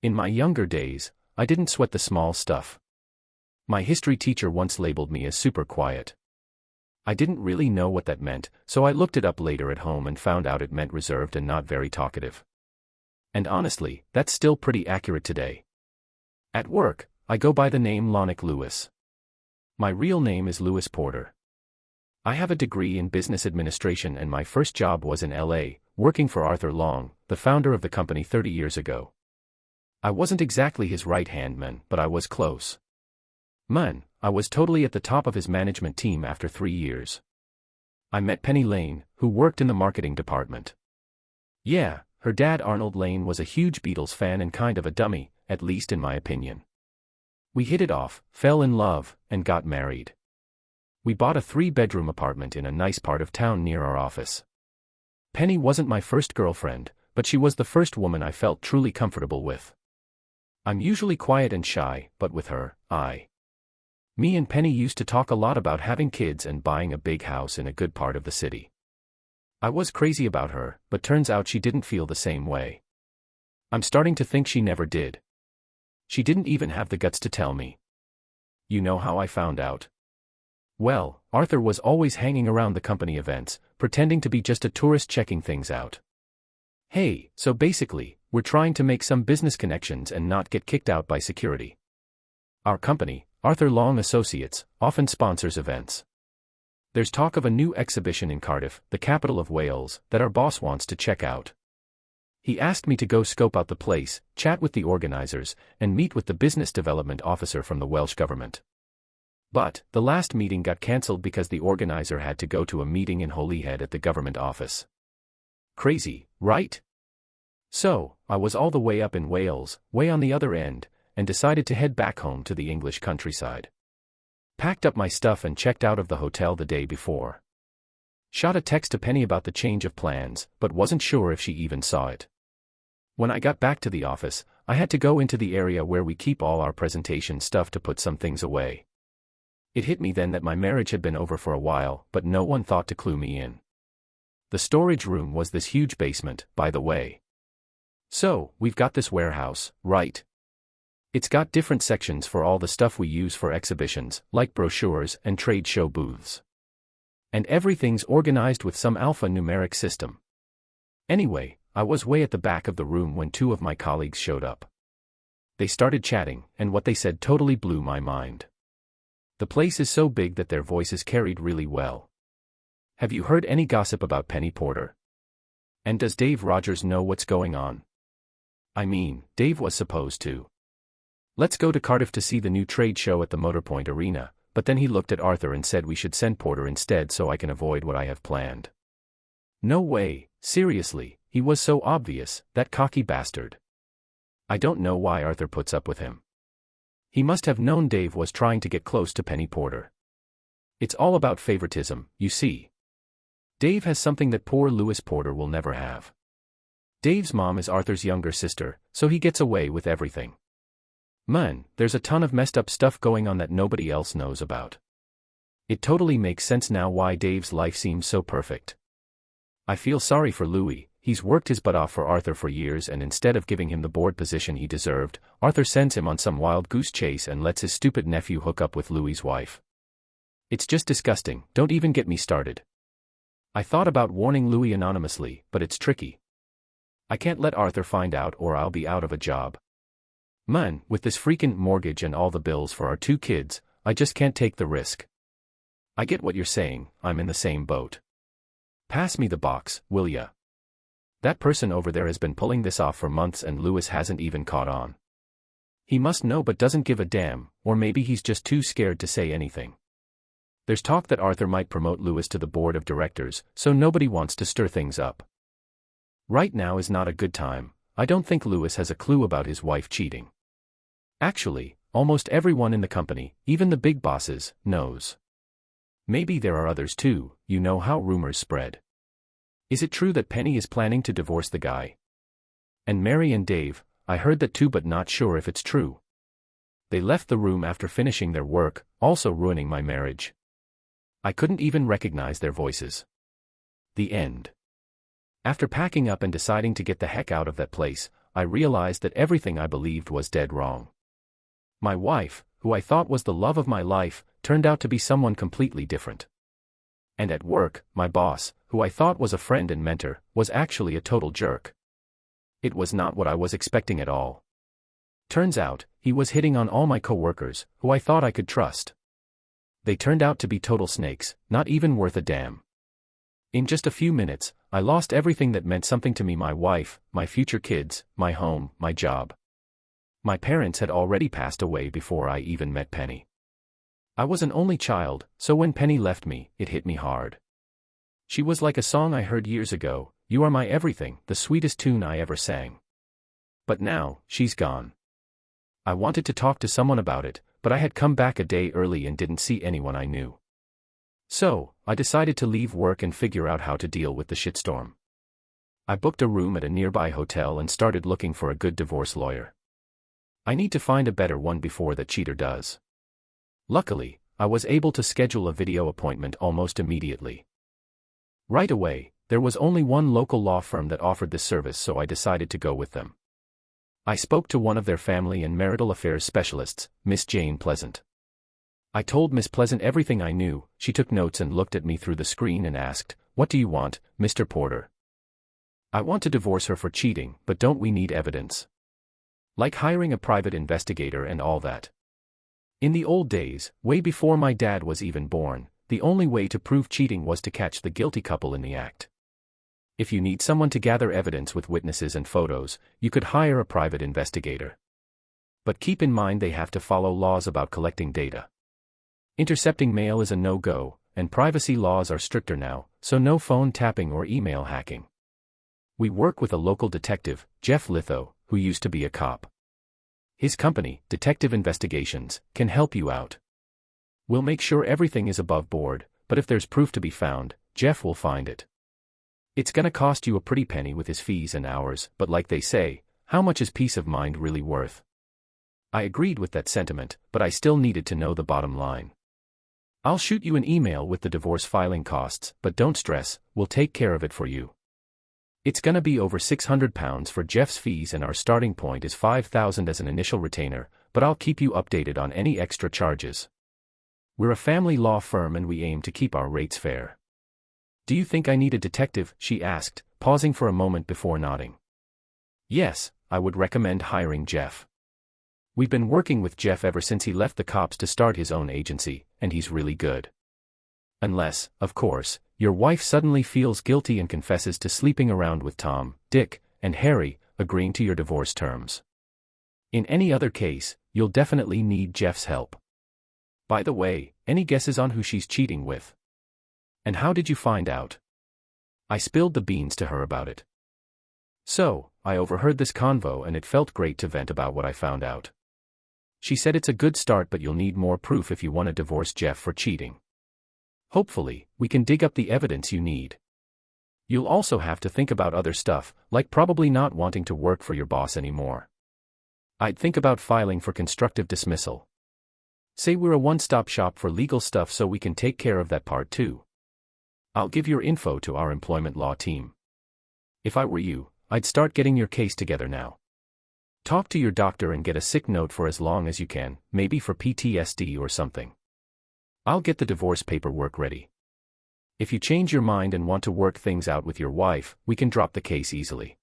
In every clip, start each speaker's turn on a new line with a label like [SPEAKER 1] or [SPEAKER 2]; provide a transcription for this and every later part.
[SPEAKER 1] In my younger days, I didn't sweat the small stuff. My history teacher once labeled me as super quiet. I didn't really know what that meant, so I looked it up later at home and found out it meant reserved and not very talkative. And honestly, that's still pretty accurate today. At work, I go by the name Lonick Lewis. My real name is Lewis Porter. I have a degree in business administration and my first job was in LA, working for Arthur Long, the founder of the company 30 years ago. I wasn't exactly his right-hand man, but I was close. I was totally at the top of his management team after 3 years. I met Penny Lane, who worked in the marketing department. Yeah, her dad Arnold Lane was a huge Beatles fan and kind of a dummy, at least in my opinion. We hit it off, fell in love, and got married. We bought a 3-bedroom apartment in a nice part of town near our office. Penny wasn't my first girlfriend, but she was the first woman I felt truly comfortable with. I'm usually quiet and shy, but with her, Me and Penny used to talk a lot about having kids and buying a big house in a good part of the city. I was crazy about her, but turns out she didn't feel the same way. I'm starting to think she never did. She didn't even have the guts to tell me. You know how I found out? Well, Arthur was always hanging around the company events, pretending to be just a tourist checking things out. Hey, so basically, we're trying to make some business connections and not get kicked out by security. Our company, Arthur Long Associates, often sponsors events. There's talk of a new exhibition in Cardiff, the capital of Wales, that our boss wants to check out. He asked me to go scope out the place, chat with the organizers, and meet with the business development officer from the Welsh government. But, the last meeting got cancelled because the organizer had to go to a meeting in Holyhead at the government office. Crazy, right? So, I was all the way up in Wales, way on the other end, and decided to head back home to the English countryside. Packed up my stuff and checked out of the hotel the day before. Shot a text to Penny about the change of plans, but wasn't sure if she even saw it. When I got back to the office, I had to go into the area where we keep all our presentation stuff to put some things away. It hit me then that my marriage had been over for a while, but no one thought to clue me in. The storage room was this huge basement, by the way. So, we've got this warehouse, right? It's got different sections for all the stuff we use for exhibitions, like brochures and trade show booths. And everything's organized with some alphanumeric system. Anyway, I was way at the back of the room when 2 of my colleagues showed up. They started chatting, and what they said totally blew my mind. The place is so big that their voices carried really well. Have you heard any gossip about Penny Porter? And does Dave Rogers know what's going on? I mean, Dave was supposed to. Let's go to Cardiff to see the new trade show at the Motorpoint Arena, but then he looked at Arthur and said we should send Porter instead so I can avoid what I have planned. No way, seriously, he was so obvious, that cocky bastard. I don't know why Arthur puts up with him. He must have known Dave was trying to get close to Penny Porter. It's all about favoritism, you see. Dave has something that poor Lewis Porter will never have. Dave's mom is Arthur's younger sister, so he gets away with everything. Man, there's a ton of messed up stuff going on that nobody else knows about. It totally makes sense now why Dave's life seems so perfect. I feel sorry for Louis. He's worked his butt off for Arthur for years and instead of giving him the board position he deserved, Arthur sends him on some wild goose chase and lets his stupid nephew hook up with Louis's wife. It's just disgusting, don't even get me started. I thought about warning Louis anonymously, but it's tricky. I can't let Arthur find out or I'll be out of a job. Man, with this freaking mortgage and all the bills for our 2 kids, I just can't take the risk. I get what you're saying, I'm in the same boat. Pass me the box, will ya? That person over there has been pulling this off for months and Louis hasn't even caught on. He must know but doesn't give a damn, or maybe he's just too scared to say anything. There's talk that Arthur might promote Louis to the board of directors, so nobody wants to stir things up. Right now is not a good time. I don't think Louis has a clue about his wife cheating. Actually, almost everyone in the company, even the big bosses, knows. Maybe there are others too, you know how rumors spread. Is it true that Penny is planning to divorce the guy? And Mary and Dave, I heard that too but not sure if it's true. They left the room after finishing their work, also ruining my marriage. I couldn't even recognize their voices. The end. After packing up and deciding to get the heck out of that place, I realized that everything I believed was dead wrong. My wife, who I thought was the love of my life, turned out to be someone completely different. And at work, my boss, who I thought was a friend and mentor, was actually a total jerk. It was not what I was expecting at all. Turns out, he was hitting on all my coworkers, who I thought I could trust. They turned out to be total snakes, not even worth a damn. In just a few minutes, I lost everything that meant something to me: my wife, my future kids, my home, my job. My parents had already passed away before I even met Penny. I was an only child, so when Penny left me, it hit me hard. She was like a song I heard years ago, "You are my everything," the sweetest tune I ever sang. But now, she's gone. I wanted to talk to someone about it, but I had come back a day early and didn't see anyone I knew. So, I decided to leave work and figure out how to deal with the shitstorm. I booked a room at a nearby hotel and started looking for a good divorce lawyer. I need to find a better one before that cheater does. Luckily, I was able to schedule a video appointment almost immediately. Right away, there was only one local law firm that offered this service, so I decided to go with them. I spoke to one of their family and marital affairs specialists, Miss Jane Pleasant. I told Miss Pleasant everything I knew. She took notes and looked at me through the screen and asked, "What do you want, Mr. Porter?" "I want to divorce her for cheating, but don't we need evidence? Like hiring a private investigator and all that." In the old days, way before my dad was even born, the only way to prove cheating was to catch the guilty couple in the act. If you need someone to gather evidence with witnesses and photos, you could hire a private investigator. But keep in mind they have to follow laws about collecting data. Intercepting mail is a no-go, and privacy laws are stricter now, so no phone tapping or email hacking. We work with a local detective, Jeff Litho, who used to be a cop. His company, Detective Investigations, can help you out. We'll make sure everything is above board, but if there's proof to be found, Jeff will find it. It's gonna cost you a pretty penny with his fees and hours, but like they say, how much is peace of mind really worth? I agreed with that sentiment, but I still needed to know the bottom line. "I'll shoot you an email with the divorce filing costs, but don't stress, we'll take care of it for you. It's gonna be over £600 for Jeff's fees and our starting point is $5,000 as an initial retainer, but I'll keep you updated on any extra charges. We're a family law firm and we aim to keep our rates fair." "Do you think I need a detective?" she asked, pausing for a moment before nodding. "Yes, I would recommend hiring Jeff. We've been working with Jeff ever since he left the cops to start his own agency, and he's really good. Unless, of course, your wife suddenly feels guilty and confesses to sleeping around with Tom, Dick, and Harry, agreeing to your divorce terms. In any other case, you'll definitely need Jeff's help. By the way, any guesses on who she's cheating with? And how did you find out?" I spilled the beans to her about it. So, I overheard this convo and it felt great to vent about what I found out. She said it's a good start, but you'll need more proof if you want to divorce Jeff for cheating. Hopefully, we can dig up the evidence you need. You'll also have to think about other stuff, like probably not wanting to work for your boss anymore. I'd think about filing for constructive dismissal. Say we're a one-stop shop for legal stuff, so we can take care of that part too. I'll give your info to our employment law team. If I were you, I'd start getting your case together now. Talk to your doctor and get a sick note for as long as you can, maybe for PTSD or something. I'll get the divorce paperwork ready. If you change your mind and want to work things out with your wife, we can drop the case easily.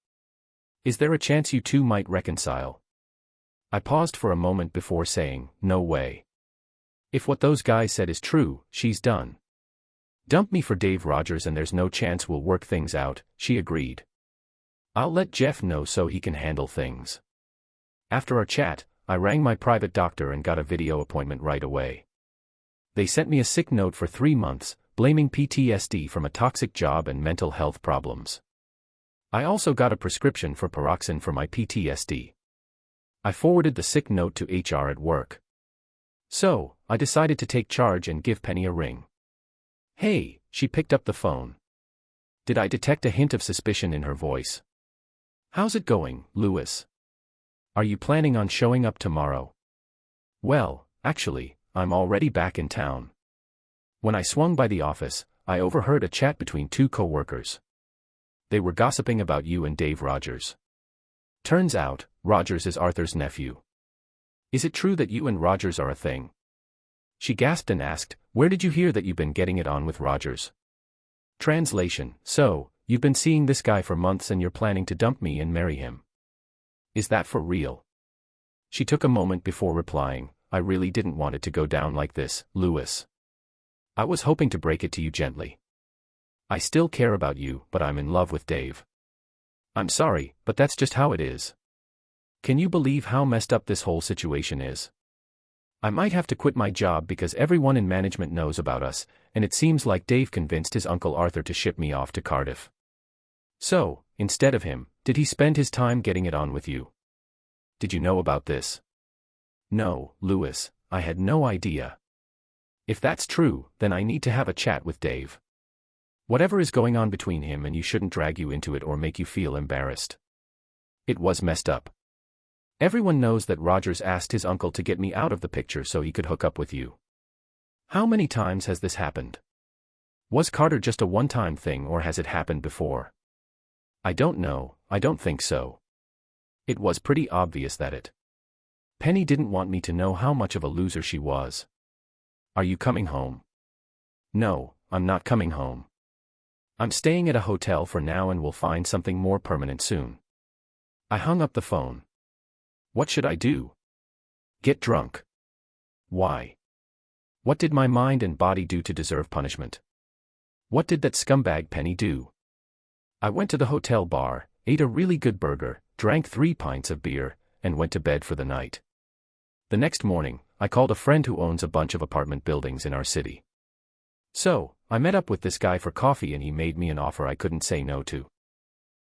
[SPEAKER 1] Is there a chance you two might reconcile?" I paused for a moment before saying, "No way. If what those guys said is true, she's done. Dump me for Dave Rogers and there's no chance we'll work things out," she agreed. "I'll let Jeff know so he can handle things." After our chat, I rang my private doctor and got a video appointment right away. They sent me a sick note for 3 months, blaming PTSD from a toxic job and mental health problems. I also got a prescription for Paroxyn for my PTSD. I forwarded the sick note to HR at work. So, I decided to take charge and give Penny a ring. "Hey," she picked up the phone. Did I detect a hint of suspicion in her voice? "How's it going, Lewis? Are you planning on showing up tomorrow?" "Well, actually, I'm already back in town." When I swung by the office, I overheard a chat between two coworkers. They were gossiping about you and Dave Rogers. Turns out, Rogers is Arthur's nephew. Is it true that you and Rogers are a thing? She gasped and asked, where did you hear that you've been getting it on with Rogers? Translation, so, you've been seeing this guy for months and you're planning to dump me and marry him. Is that for real? She took a moment before replying, I really didn't want it to go down like this, Lewis. I was hoping to break it to you gently. I still care about you, but I'm in love with Dave. I'm sorry, but that's just how it is. Can you believe how messed up this whole situation is? I might have to quit my job because everyone in management knows about us, and it seems like Dave convinced his uncle Arthur to ship me off to Cardiff. So, instead of him, did he spend his time getting it on with you? Did you know about this? No, Lewis, I had no idea. If that's true, then I need to have a chat with Dave. Whatever is going on between him and you shouldn't drag you into it or make you feel embarrassed. It was messed up. Everyone knows that Rogers asked his uncle to get me out of the picture so he could hook up with you. How many times has this happened? Was Carter just a one-time thing or has it happened before? I don't know, I don't think so. It was pretty obvious that it. Penny didn't want me to know how much of a loser she was. Are you coming home? No, I'm not coming home. I'm staying at a hotel for now and will find something more permanent soon. I hung up the phone. What should I do? Get drunk. Why? What did my mind and body do to deserve punishment? What did that scumbag Penny do? I went to the hotel bar, ate a really good burger, drank 3 pints of beer, and went to bed for the night. The next morning, I called a friend who owns a bunch of apartment buildings in our city. So, I met up with this guy for coffee and he made me an offer I couldn't say no to.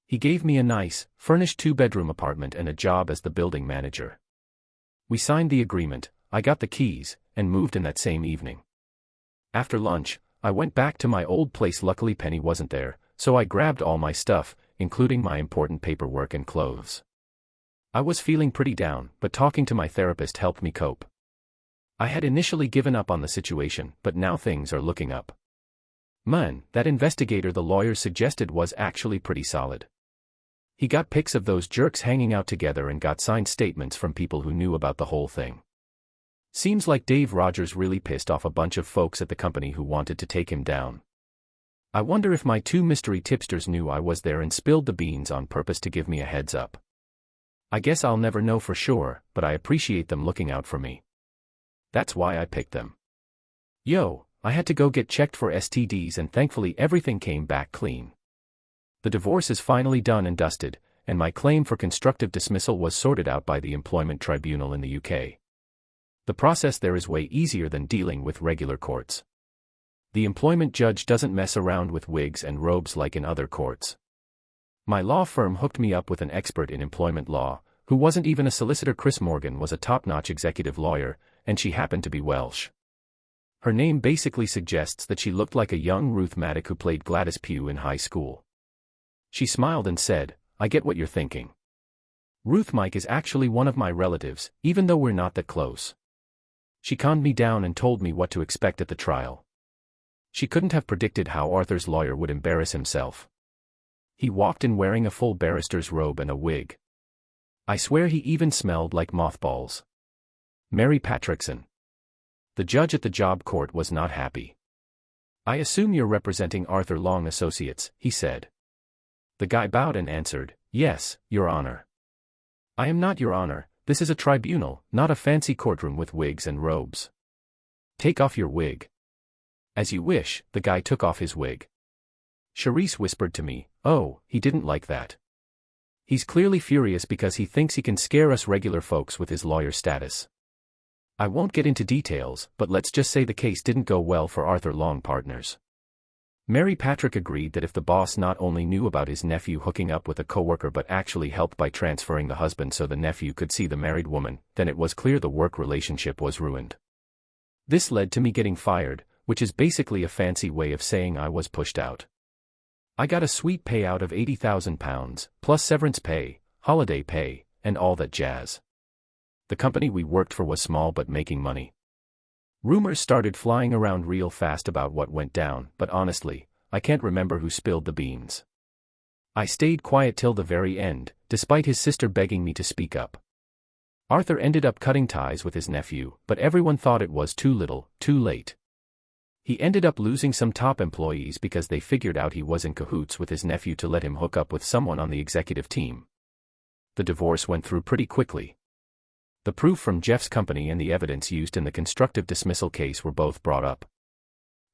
[SPEAKER 1] He gave me a nice, furnished 2-bedroom apartment and a job as the building manager. We signed the agreement, I got the keys, and moved in that same evening. After lunch, I went back to my old place. Luckily Penny wasn't there, so I grabbed all my stuff, including my important paperwork and clothes. I was feeling pretty down, but talking to my therapist helped me cope. I had initially given up on the situation, but now things are looking up. Man, that investigator the lawyers suggested was actually pretty solid. He got pics of those jerks hanging out together and got signed statements from people who knew about the whole thing. Seems like Dave Rogers really pissed off a bunch of folks at the company who wanted to take him down. I wonder if my 2 mystery tipsters knew I was there and spilled the beans on purpose to give me a heads up. I guess I'll never know for sure, but I appreciate them looking out for me. That's why I picked them. Yo, I had to go get checked for STDs and thankfully everything came back clean. The divorce is finally done and dusted, and my claim for constructive dismissal was sorted out by the Employment Tribunal in the UK. The process there is way easier than dealing with regular courts. The employment judge doesn't mess around with wigs and robes like in other courts. My law firm hooked me up with an expert in employment law, who wasn't even a solicitor. Chris Morgan was a top-notch executive lawyer, and she happened to be Welsh. Her name basically suggests that she looked like a young Ruth Maddock who played Gladys Pugh in high school. She smiled and said, I get what you're thinking. Ruth Mike is actually one of my relatives, even though we're not that close. She calmed me down and told me what to expect at the trial. She couldn't have predicted how Arthur's lawyer would embarrass himself. He walked in wearing a full barrister's robe and a wig. I swear he even smelled like mothballs. Mary Patrickson. The judge at the job court was not happy. I assume you're representing Arthur Long Associates, he said. The guy bowed and answered, yes, Your Honor. I am not, Your Honor, this is a tribunal, not a fancy courtroom with wigs and robes. Take off your wig. As you wish, the guy took off his wig. Charisse whispered to me, oh, he didn't like that. He's clearly furious because he thinks he can scare us regular folks with his lawyer status. I won't get into details, but let's just say the case didn't go well for Arthur Long partners. Mary Patrick agreed that if the boss not only knew about his nephew hooking up with a coworker but actually helped by transferring the husband so the nephew could see the married woman, then it was clear the work relationship was ruined. This led to me getting fired, which is basically a fancy way of saying I was pushed out. I got a sweet payout of £80,000, plus severance pay, holiday pay, and all that jazz. The company we worked for was small but making money. Rumors started flying around real fast about what went down, but honestly, I can't remember who spilled the beans. I stayed quiet till the very end, despite his sister begging me to speak up. Arthur ended up cutting ties with his nephew, but everyone thought it was too little, too late. He ended up losing some top employees because they figured out he was in cahoots with his nephew to let him hook up with someone on the executive team. The divorce went through pretty quickly. The proof from Jeff's company and the evidence used in the constructive dismissal case were both brought up.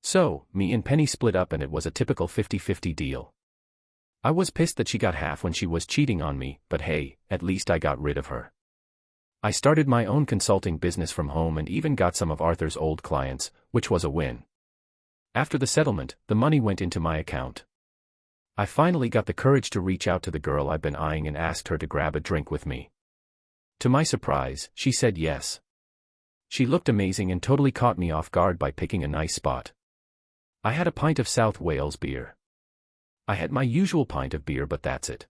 [SPEAKER 1] So, me and Penny split up and it was a typical 50-50 deal. I was pissed that she got half when she was cheating on me, but hey, at least I got rid of her. I started my own consulting business from home and even got some of Arthur's old clients, which was a win. After the settlement, the money went into my account. I finally got the courage to reach out to the girl I'd been eyeing and asked her to grab a drink with me. To my surprise, she said yes. She looked amazing and totally caught me off guard by picking a nice spot. I had a pint of South Wales beer. I had my usual pint of beer, but that's it.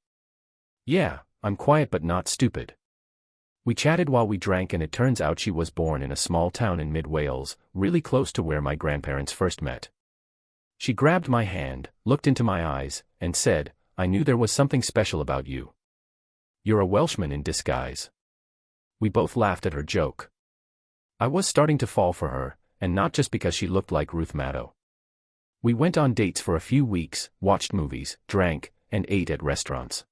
[SPEAKER 1] Yeah, I'm quiet but not stupid. We chatted while we drank and it turns out she was born in a small town in mid-Wales, really close to where my grandparents first met. She grabbed my hand, looked into my eyes, and said, "I knew there was something special about you. You're a Welshman in disguise." We both laughed at her joke. I was starting to fall for her, and not just because she looked like Ruth Maddow. We went on dates for a few weeks, watched movies, drank, and ate at restaurants.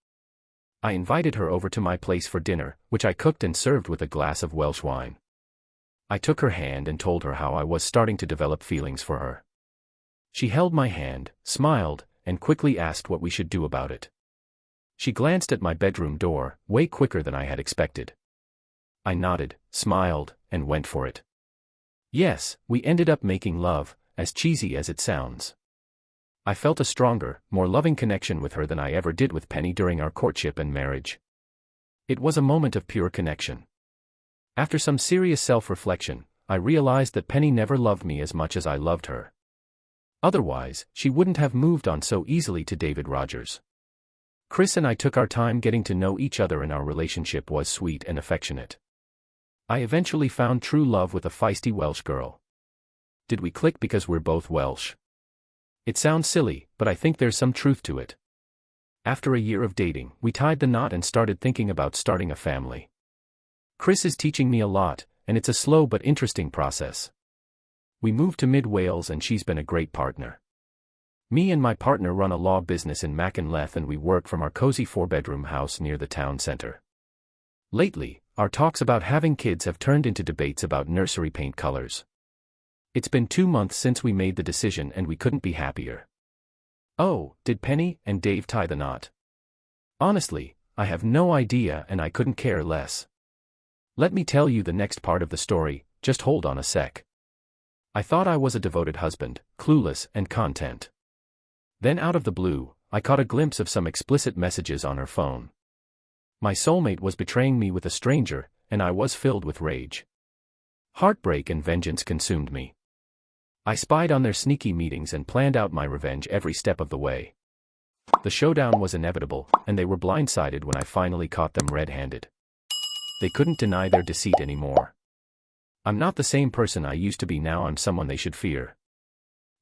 [SPEAKER 1] I invited her over to my place for dinner, which I cooked and served with a glass of Welsh wine. I took her hand and told her how I was starting to develop feelings for her. She held my hand, smiled, and quickly asked what we should do about it. She glanced at my bedroom door, way quicker than I had expected. I nodded, smiled, and went for it. Yes, we ended up making love, as cheesy as it sounds. I felt a stronger, more loving connection with her than I ever did with Penny during our courtship and marriage. It was a moment of pure connection. After some serious self-reflection, I realized that Penny never loved me as much as I loved her. Otherwise, she wouldn't have moved on so easily to David Rogers. Chris and I took our time getting to know each other and our relationship was sweet and affectionate. I eventually found true love with a feisty Welsh girl. Did we click because we're both Welsh? It sounds silly, but I think there's some truth to it. After a year of dating, we tied the knot and started thinking about starting a family. Chris is teaching me a lot, and it's a slow but interesting process. We moved to mid-Wales and she's been a great partner. Me and my partner run a law business in Machynlleth and we work from our cozy 4-bedroom house near the town centre. Lately, our talks about having kids have turned into debates about nursery paint colors. It's been 2 months since we made the decision and we couldn't be happier. Oh, did Penny and Dave tie the knot? Honestly, I have no idea and I couldn't care less. Let me tell you the next part of the story, just hold on a sec. I thought I was a devoted husband, clueless and content. Then out of the blue, I caught a glimpse of some explicit messages on her phone. My soulmate was betraying me with a stranger, and I was filled with rage. Heartbreak and vengeance consumed me. I spied on their sneaky meetings and planned out my revenge every step of the way. The showdown was inevitable, and they were blindsided when I finally caught them red-handed. They couldn't deny their deceit anymore. I'm not the same person I used to be now. I'm someone they should fear.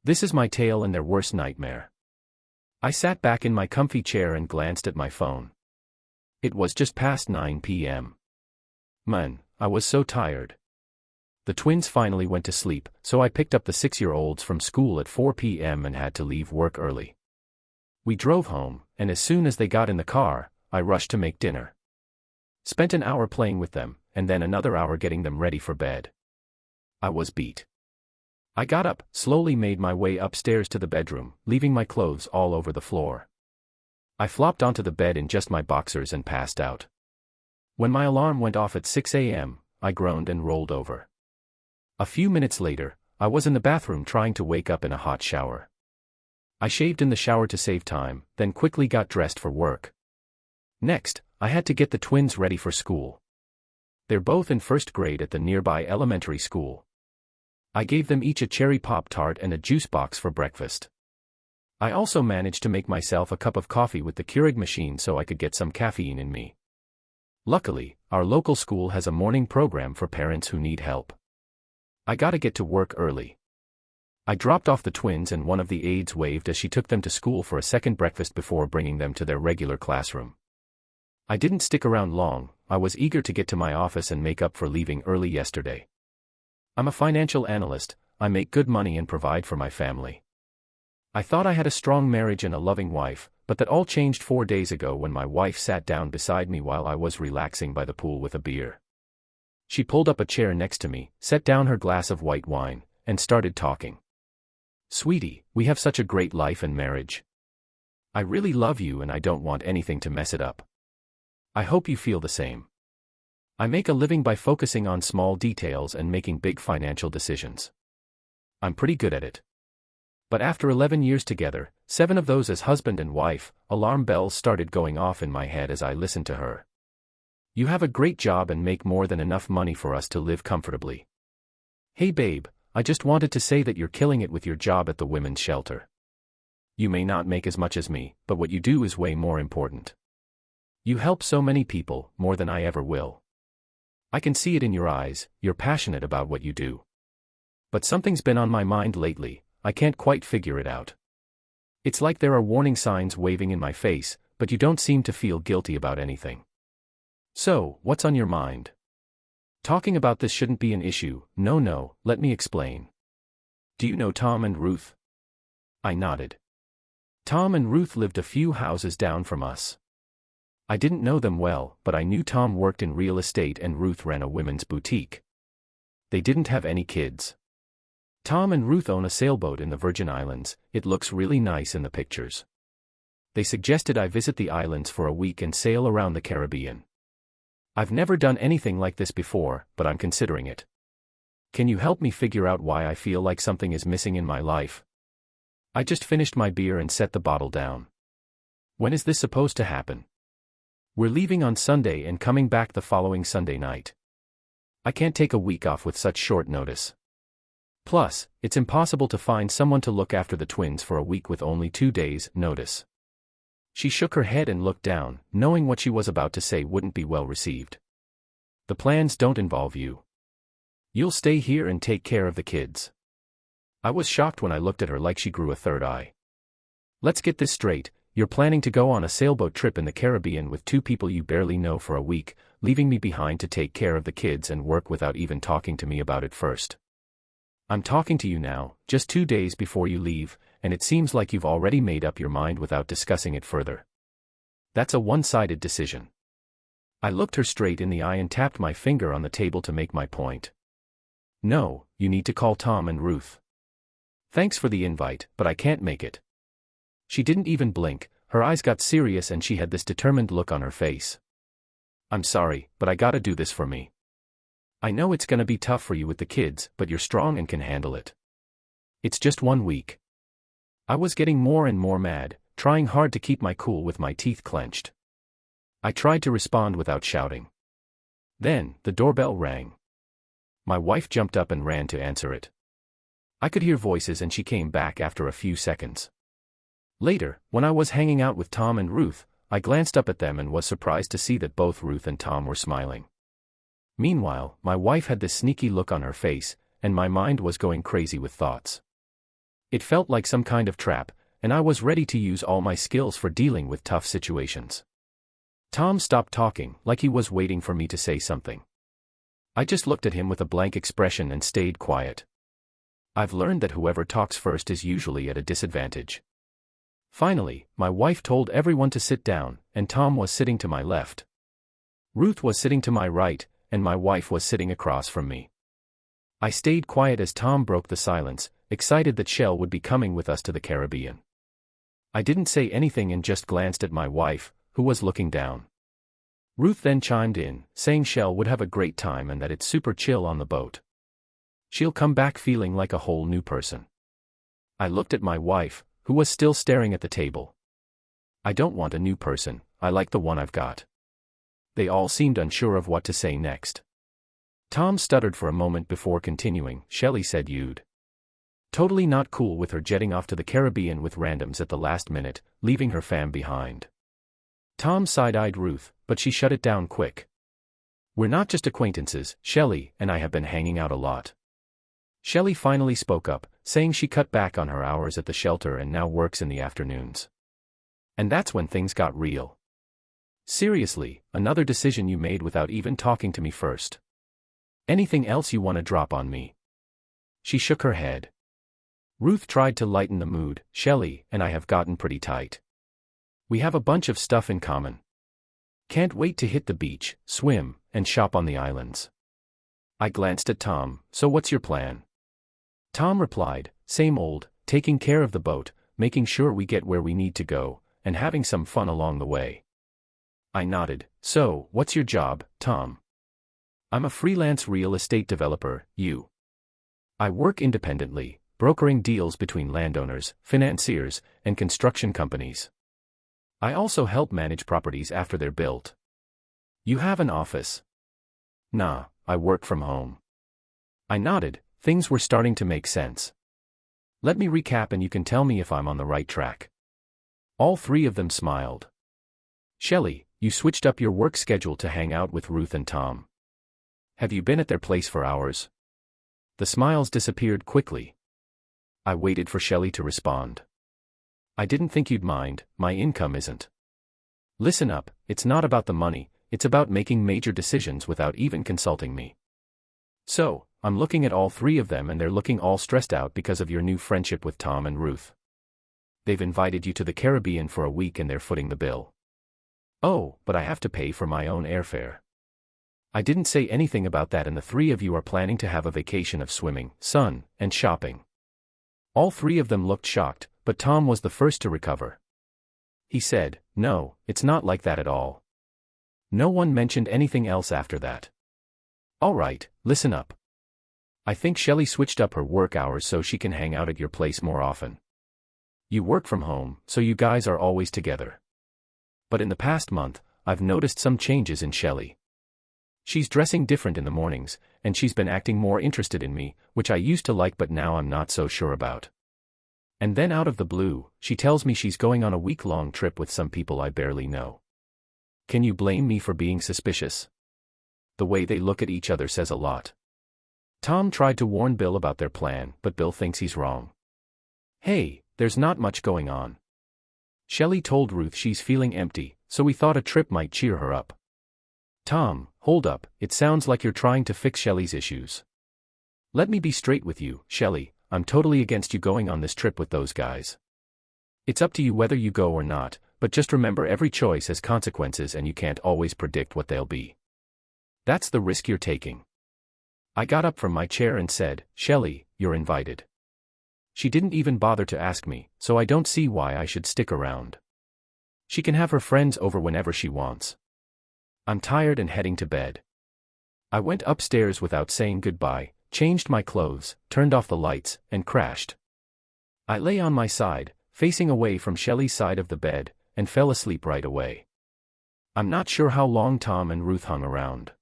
[SPEAKER 1] This is my tale and their worst nightmare. I sat back in my comfy chair and glanced at my phone. It was just past 9 p.m. Man, I was so tired. The twins finally went to sleep, so I picked up the 6-year-olds from school at 4 p.m. and had to leave work early. We drove home, and as soon as they got in the car, I rushed to make dinner. Spent an hour playing with them, and then another hour getting them ready for bed. I was beat. I got up, slowly made my way upstairs to the bedroom, leaving my clothes all over the floor. I flopped onto the bed in just my boxers and passed out. When my alarm went off at 6 a.m., I groaned and rolled over. A few minutes later, I was in the bathroom trying to wake up in a hot shower. I shaved in the shower to save time, then quickly got dressed for work. Next, I had to get the twins ready for school. They're both in first grade at the nearby elementary school. I gave them each a cherry Pop-Tart and a juice box for breakfast. I also managed to make myself a cup of coffee with the Keurig machine so I could get some caffeine in me. Luckily, our local school has a morning program for parents who need help. I gotta get to work early. I dropped off the twins and one of the aides waved as she took them to school for a second breakfast before bringing them to their regular classroom. I didn't stick around long. I was eager to get to my office and make up for leaving early yesterday. I'm a financial analyst. I make good money and provide for my family. I thought I had a strong marriage and a loving wife, but that all changed 4 days ago when my wife sat down beside me while I was relaxing by the pool with a beer. She pulled up a chair next to me, set down her glass of white wine, and started talking. "Sweetie, we have such a great life and marriage. I really love you and I don't want anything to mess it up. I hope you feel the same. I make a living by focusing on small details and making big financial decisions. I'm pretty good at it." But after 11 years together, 7 of those as husband and wife, alarm bells started going off in my head as I listened to her. "You have a great job and make more than enough money for us to live comfortably. Hey babe, I just wanted to say that you're killing it with your job at the women's shelter. You may not make as much as me, but what you do is way more important. You help so many people, more than I ever will. I can see it in your eyes, you're passionate about what you do. But something's been on my mind lately, I can't quite figure it out. It's like there are warning signs waving in my face, but you don't seem to feel guilty about anything. So, what's on your mind? Talking about this shouldn't be an issue. No, let me explain. Do you know Tom and Ruth?" I nodded. Tom and Ruth lived a few houses down from us. I didn't know them well, but I knew Tom worked in real estate and Ruth ran a women's boutique. They didn't have any kids. Tom and Ruth own a sailboat in the Virgin Islands. It looks really nice in the pictures. They suggested I visit the islands for a week and sail around the Caribbean. I've never done anything like this before, but I'm considering it. Can you help me figure out why I feel like something is missing in my life? I just finished my beer and set the bottle down. When is this supposed to happen? We're leaving on Sunday and coming back the following Sunday night. I can't take a week off with such short notice. Plus, it's impossible to find someone to look after the twins for a week with only 2 days' notice. She shook her head and looked down, knowing what she was about to say wouldn't be well received. The plans don't involve you. You'll stay here and take care of the kids. I was shocked when I looked at her like she grew a third eye. Let's get this straight. You're planning to go on a sailboat trip in the Caribbean with 2 people you barely know for a week, leaving me behind to take care of the kids and work without even talking to me about it first. I'm talking to you now, just 2 days before you leave, and it seems like you've already made up your mind without discussing it further. That's a one-sided decision. I looked her straight in the eye and tapped my finger on the table to make my point. No, you need to call Tom and Ruth. Thanks for the invite, but I can't make it. She didn't even blink, her eyes got serious and she had this determined look on her face. I'm sorry, but I gotta do this for me. I know it's gonna be tough for you with the kids, but you're strong and can handle it. It's just 1 week. I was getting more and more mad, trying hard to keep my cool with my teeth clenched. I tried to respond without shouting. Then, the doorbell rang. My wife jumped up and ran to answer it. I could hear voices and she came back after a few seconds. Later, when I was hanging out with Tom and Ruth, I glanced up at them and was surprised to see that both Ruth and Tom were smiling. Meanwhile, my wife had this sneaky look on her face, and my mind was going crazy with thoughts. It felt like some kind of trap, and I was ready to use all my skills for dealing with tough situations. Tom stopped talking, like he was waiting for me to say something. I just looked at him with a blank expression and stayed quiet. I've learned that whoever talks first is usually at a disadvantage. Finally, my wife told everyone to sit down, and Tom was sitting to my left. Ruth was sitting to my right, and my wife was sitting across from me. I stayed quiet as Tom broke the silence, excited that Shell would be coming with us to the Caribbean. I didn't say anything and just glanced at my wife, who was looking down. Ruth then chimed in, saying Shell would have a great time and that it's super chill on the boat. She'll come back feeling like a whole new person. I looked at my wife, who was still staring at the table. I don't want a new person, I like the one I've got. They all seemed unsure of what to say next. Tom stuttered for a moment before continuing. Shelley said you'd totally not cool with her jetting off to the Caribbean with randoms at the last minute, leaving her fam behind. Tom side-eyed Ruth, but she shut it down quick. We're not just acquaintances, Shelley and I have been hanging out a lot. Shelley finally spoke up, saying she cut back on her hours at the shelter and now works in the afternoons. And that's when things got real. Seriously, another decision you made without even talking to me first. Anything else you want to drop on me? She shook her head. Ruth tried to lighten the mood. Shelley and I have gotten pretty tight. We have a bunch of stuff in common. Can't wait to hit the beach, swim, and shop on the islands. I glanced at Tom. So what's your plan? Tom replied, same old, taking care of the boat, making sure we get where we need to go, and having some fun along the way. I nodded. So, what's your job, Tom? I'm a freelance real estate developer. You? I work independently, brokering deals between landowners, financiers, and construction companies. I also help manage properties after they're built. You have an office? Nah, I work from home. I nodded. Things were starting to make sense. Let me recap and you can tell me if I'm on the right track. All three of them smiled. Shelley, you switched up your work schedule to hang out with Ruth and Tom. Have you been at their place for hours? The smiles disappeared quickly. I waited for Shelley to respond. I didn't think you'd mind, my income isn't. Listen up, it's not about the money, it's about making major decisions without even consulting me. So, I'm looking at all three of them and they're looking all stressed out because of your new friendship with Tom and Ruth. They've invited you to the Caribbean for a week and they're footing the bill. Oh, but I have to pay for my own airfare. I didn't say anything about that and the three of you are planning to have a vacation of swimming, sun, and shopping. All three of them looked shocked, but Tom was the first to recover. He said, no, it's not like that at all. No one mentioned anything else after that. All right, listen up. I think Shelley switched up her work hours so she can hang out at your place more often. You work from home, so you guys are always together. But in the past month, I've noticed some changes in Shelley. She's dressing different in the mornings, and she's been acting more interested in me, which I used to like but now I'm not so sure about. And then out of the blue, she tells me she's going on a week-long trip with some people I barely know. Can you blame me for being suspicious? The way they look at each other says a lot. Tom tried to warn Bill about their plan, but Bill thinks he's wrong. Hey, there's not much going on. Shelley told Ruth she's feeling empty, so we thought a trip might cheer her up. Tom, hold up, it sounds like you're trying to fix Shelley's issues. Let me be straight with you, Shelley, I'm totally against you going on this trip with those guys. It's up to you whether you go or not, but just remember every choice has consequences and you can't always predict what they'll be. That's the risk you're taking. I got up from my chair and said, Shelley, you're invited. She didn't even bother to ask me, so I don't see why I should stick around. She can have her friends over whenever she wants. I'm tired and heading to bed. I went upstairs without saying goodbye, changed my clothes, turned off the lights, and crashed. I lay on my side, facing away from Shelley's side of the bed, and fell asleep right away. I'm not sure how long Tom and Ruth hung around.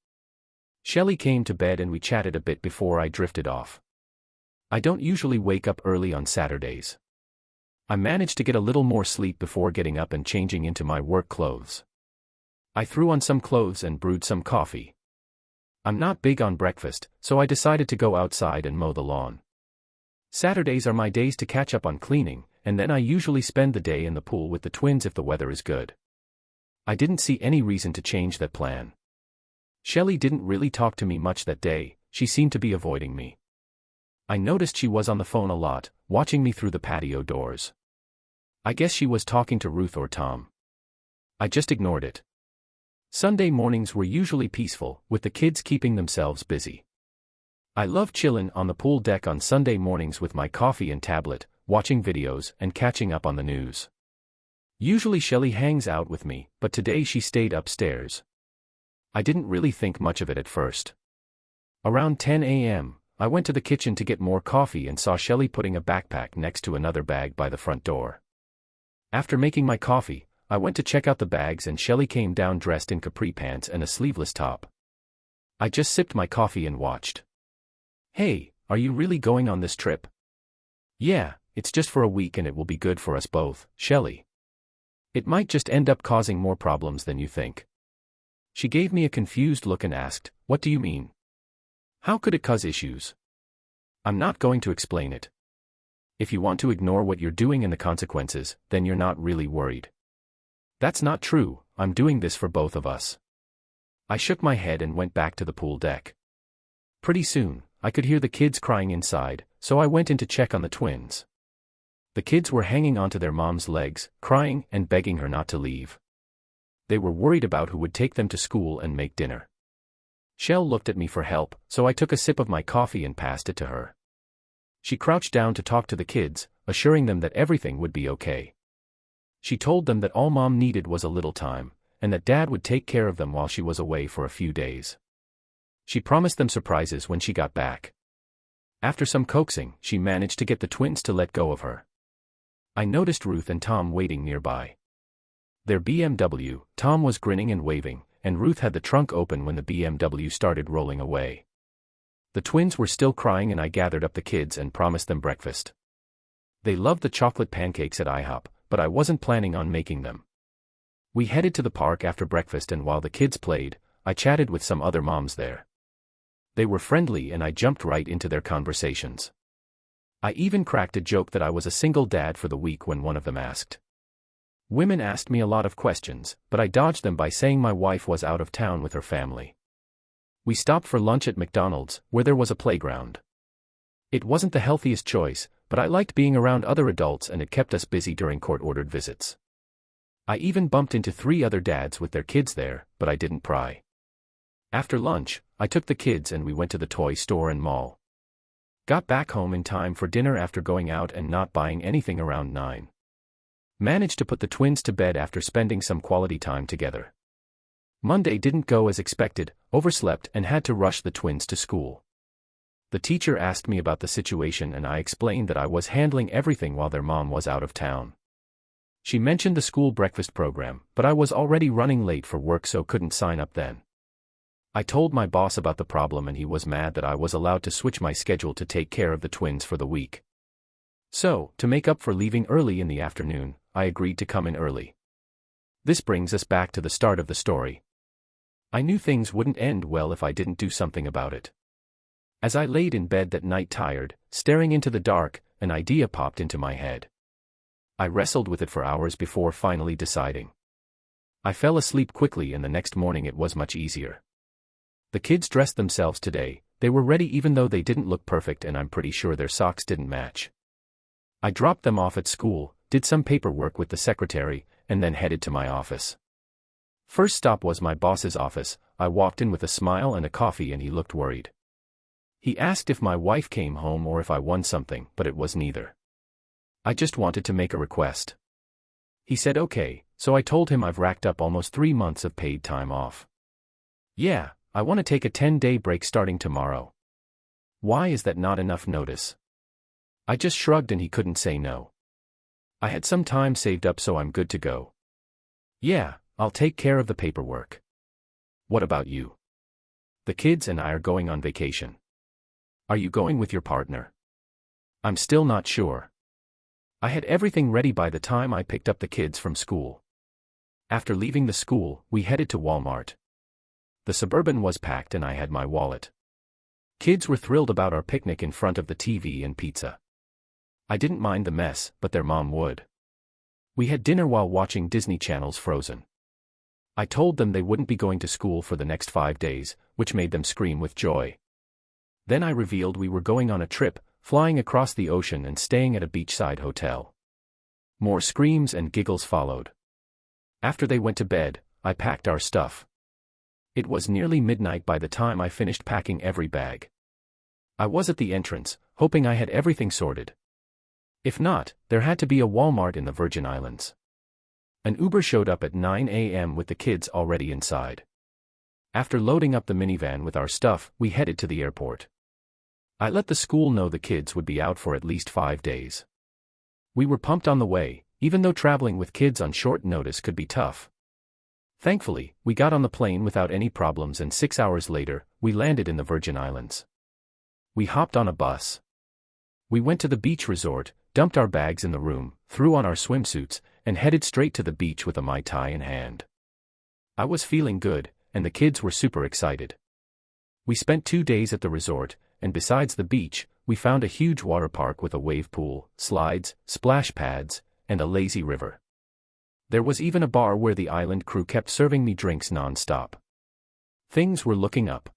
[SPEAKER 1] Shelley came to bed and we chatted a bit before I drifted off. I don't usually wake up early on Saturdays. I managed to get a little more sleep before getting up and changing into my work clothes. I threw on some clothes and brewed some coffee. I'm not big on breakfast, so I decided to go outside and mow the lawn. Saturdays are my days to catch up on cleaning, and then I usually spend the day in the pool with the twins if the weather is good. I didn't see any reason to change that plan. Shelley didn't really talk to me much that day, she seemed to be avoiding me. I noticed she was on the phone a lot, watching me through the patio doors. I guess she was talking to Ruth or Tom. I just ignored it. Sunday mornings were usually peaceful, with the kids keeping themselves busy. I love chillin' on the pool deck on Sunday mornings with my coffee and tablet, watching videos and catching up on the news. Usually Shelley hangs out with me, but today she stayed upstairs. I didn't really think much of it at first. Around 10 a.m., I went to the kitchen to get more coffee and saw Shelley putting a backpack next to another bag by the front door. After making my coffee, I went to check out the bags and Shelley came down dressed in capri pants and a sleeveless top. I just sipped my coffee and watched. Hey, are you really going on this trip? Yeah, it's just for a week and it will be good for us both, Shelley. It might just end up causing more problems than you think. She gave me a confused look and asked, what do you mean? How could it cause issues? I'm not going to explain it. If you want to ignore what you're doing and the consequences, then you're not really worried. That's not true, I'm doing this for both of us. I shook my head and went back to the pool deck. Pretty soon, I could hear the kids crying inside, so I went in to check on the twins. The kids were hanging onto their mom's legs, crying and begging her not to leave. They were worried about who would take them to school and make dinner. Shell looked at me for help, so I took a sip of my coffee and passed it to her. She crouched down to talk to the kids, assuring them that everything would be okay. She told them that all Mom needed was a little time, and that Dad would take care of them while she was away for a few days. She promised them surprises when she got back. After some coaxing, she managed to get the twins to let go of her. I noticed Ruth and Tom waiting nearby. Their BMW, Tom was grinning and waving, and Ruth had the trunk open when the BMW started rolling away. The twins were still crying and I gathered up the kids and promised them breakfast. They loved the chocolate pancakes at IHOP, but I wasn't planning on making them. We headed to the park after breakfast and while the kids played, I chatted with some other moms there. They were friendly and I jumped right into their conversations. I even cracked a joke that I was a single dad for the week when one of them asked. Women asked me a lot of questions, but I dodged them by saying my wife was out of town with her family. We stopped for lunch at McDonald's, where there was a playground. It wasn't the healthiest choice, but I liked being around other adults and it kept us busy during court-ordered visits. I even bumped into 3 other dads with their kids there, but I didn't pry. After lunch, I took the kids and we went to the toy store and mall. Got back home in time for dinner after going out and not buying anything around 9. Managed to put the twins to bed after spending some quality time together. Monday didn't go as expected, overslept and had to rush the twins to school. The teacher asked me about the situation and I explained that I was handling everything while their mom was out of town. She mentioned the school breakfast program, but I was already running late for work so couldn't sign up then. I told my boss about the problem and he was mad that I was allowed to switch my schedule to take care of the twins for the week. So, to make up for leaving early in the afternoon, I agreed to come in early. This brings us back to the start of the story. I knew things wouldn't end well if I didn't do something about it. As I laid in bed that night tired, staring into the dark, an idea popped into my head. I wrestled with it for hours before finally deciding. I fell asleep quickly and the next morning it was much easier. The kids dressed themselves today, they were ready even though they didn't look perfect and I'm pretty sure their socks didn't match. I dropped them off at school, did some paperwork with the secretary, and then headed to my office. First stop was my boss's office. I walked in with a smile and a coffee and he looked worried. He asked if my wife came home or if I won something, but it was neither. I just wanted to make a request. He said okay, so I told him I've racked up almost 3 months of paid time off. Yeah, I want to take a 10-day break starting tomorrow. Why is that not enough notice? I just shrugged and he couldn't say no. I had some time saved up so I'm good to go. Yeah, I'll take care of the paperwork. What about you? The kids and I are going on vacation. Are you going with your partner? I'm still not sure. I had everything ready by the time I picked up the kids from school. After leaving the school, we headed to Walmart. The Suburban was packed and I had my wallet. Kids were thrilled about our picnic in front of the TV and pizza. I didn't mind the mess, but their mom would. We had dinner while watching Disney Channel's Frozen. I told them they wouldn't be going to school for the next 5 days, which made them scream with joy. Then I revealed we were going on a trip, flying across the ocean and staying at a beachside hotel. More screams and giggles followed. After they went to bed, I packed our stuff. It was nearly midnight by the time I finished packing every bag. I was at the entrance, hoping I had everything sorted. If not, there had to be a Walmart in the Virgin Islands. An Uber showed up at 9 a.m. with the kids already inside. After loading up the minivan with our stuff, we headed to the airport. I let the school know the kids would be out for at least 5 days. We were pumped on the way, even though traveling with kids on short notice could be tough. Thankfully, we got on the plane without any problems and 6 hours later, we landed in the Virgin Islands. We hopped on a bus. We went to the beach resort, dumped our bags in the room, threw on our swimsuits, and headed straight to the beach with a Mai Tai in hand. I was feeling good, and the kids were super excited. We spent 2 days at the resort, and besides the beach, we found a huge water park with a wave pool, slides, splash pads, and a lazy river. There was even a bar where the island crew kept serving me drinks non-stop. Things were looking up.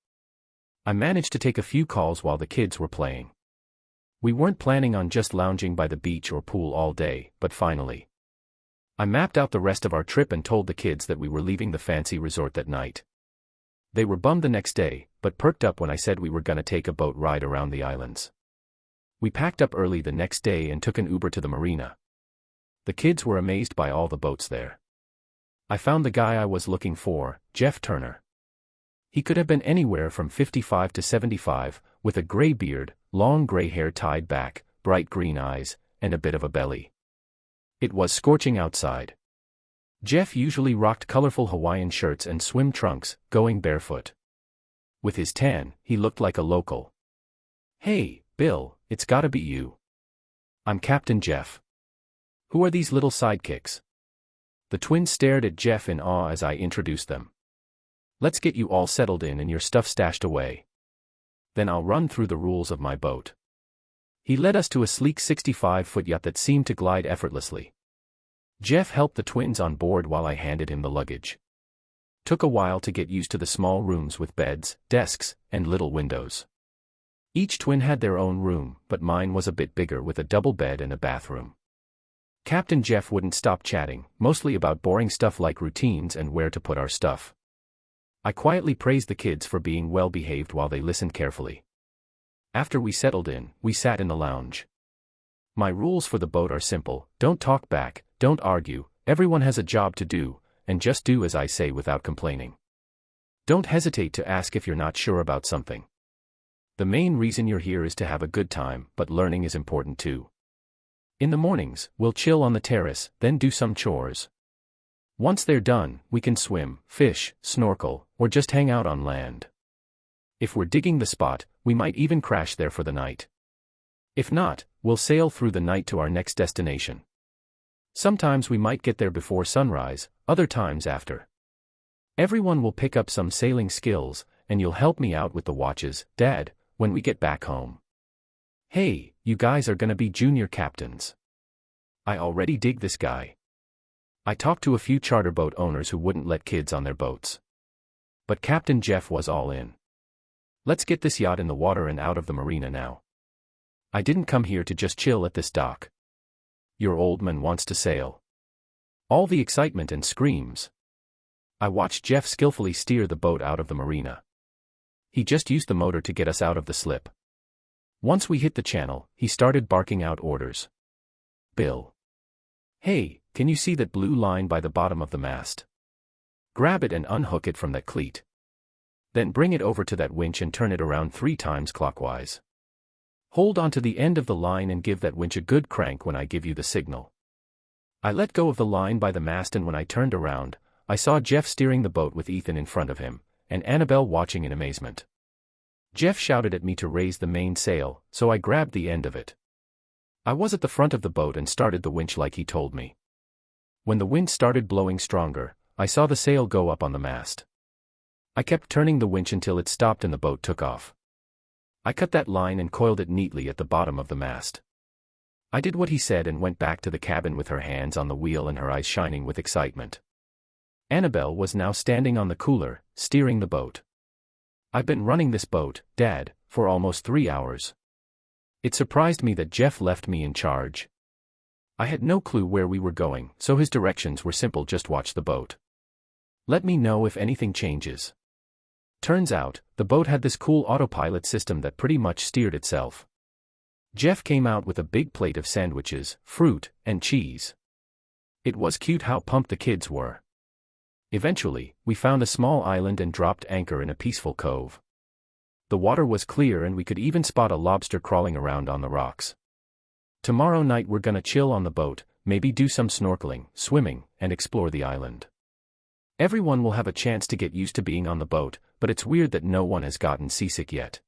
[SPEAKER 1] I managed to take a few calls while the kids were playing. We weren't planning on just lounging by the beach or pool all day, but finally. I mapped out the rest of our trip and told the kids that we were leaving the fancy resort that night. They were bummed the next day, but perked up when I said we were gonna take a boat ride around the islands. We packed up early the next day and took an Uber to the marina. The kids were amazed by all the boats there. I found the guy I was looking for, Jeff Turner. He could have been anywhere from 55 to 75, with a gray beard, long gray hair tied back, bright green eyes, and a bit of a belly. It was scorching outside. Jeff usually rocked colorful Hawaiian shirts and swim trunks, going barefoot. With his tan, he looked like a local. "Hey, Bill, it's gotta be you. I'm Captain Jeff. Who are these little sidekicks?" The twins stared at Jeff in awe as I introduced them. "Let's get you all settled in and your stuff stashed away. Then I'll run through the rules of my boat." He led us to a sleek 65-foot yacht that seemed to glide effortlessly. Jeff helped the twins on board while I handed him the luggage. Took a while to get used to the small rooms with beds, desks, and little windows. Each twin had their own room, but mine was a bit bigger with a double bed and a bathroom. Captain Jeff wouldn't stop chatting, mostly about boring stuff like routines and where to put our stuff. I quietly praised the kids for being well-behaved while they listened carefully. After we settled in, we sat in the lounge. My rules for the boat are simple: don't talk back, don't argue, everyone has a job to do, and just do as I say without complaining. Don't hesitate to ask if you're not sure about something. The main reason you're here is to have a good time, but learning is important too. In the mornings, we'll chill on the terrace, then do some chores. Once they're done, we can swim, fish, snorkel, or just hang out on land. If we're digging the spot, we might even crash there for the night. If not, we'll sail through the night to our next destination. Sometimes we might get there before sunrise, other times after. Everyone will pick up some sailing skills, and you'll help me out with the watches, Dad, when we get back home. Hey, you guys are gonna be junior captains. I already dig this guy. I talked to a few charter boat owners who wouldn't let kids on their boats. But Captain Jeff was all in. Let's get this yacht in the water and out of the marina now. I didn't come here to just chill at this dock. Your old man wants to sail. All the excitement and screams. I watched Jeff skillfully steer the boat out of the marina. He just used the motor to get us out of the slip. Once we hit the channel, he started barking out orders. Bill. Hey, can you see that blue line by the bottom of the mast? Grab it and unhook it from that cleat. Then bring it over to that winch and turn it around 3 times clockwise. Hold onto the end of the line and give that winch a good crank when I give you the signal. I let go of the line by the mast, and when I turned around, I saw Jeff steering the boat with Ethan in front of him, and Annabelle watching in amazement. Jeff shouted at me to raise the mainsail, so I grabbed the end of it. I was at the front of the boat and started the winch like he told me. When the wind started blowing stronger, I saw the sail go up on the mast. I kept turning the winch until it stopped and the boat took off. I cut that line and coiled it neatly at the bottom of the mast. I did what he said and went back to the cabin with her hands on the wheel and her eyes shining with excitement. Annabelle was now standing on the cooler, steering the boat. I've been running this boat, Dad, for almost 3 hours. It surprised me that Jeff left me in charge. I had no clue where we were going, so his directions were simple: just watch the boat. Let me know if anything changes. Turns out, the boat had this cool autopilot system that pretty much steered itself. Jeff came out with a big plate of sandwiches, fruit, and cheese. It was cute how pumped the kids were. Eventually, we found a small island and dropped anchor in a peaceful cove. The water was clear and we could even spot a lobster crawling around on the rocks. Tomorrow night we're gonna chill on the boat, maybe do some snorkeling, swimming, and explore the island. Everyone will have a chance to get used to being on the boat, but it's weird that no one has gotten seasick yet.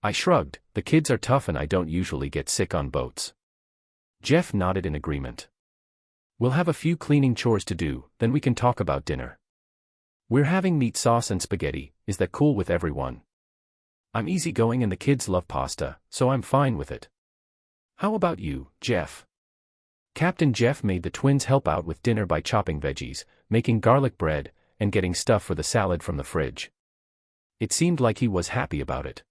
[SPEAKER 1] I shrugged. The kids are tough and I don't usually get sick on boats. Jeff nodded in agreement. We'll have a few cleaning chores to do, then we can talk about dinner. We're having meat sauce and spaghetti. Is that cool with everyone? I'm easygoing and the kids love pasta, so I'm fine with it. How about you, Jeff? Captain Jeff made the twins help out with dinner by chopping veggies, making garlic bread, and getting stuff for the salad from the fridge. It seemed like he was happy about it.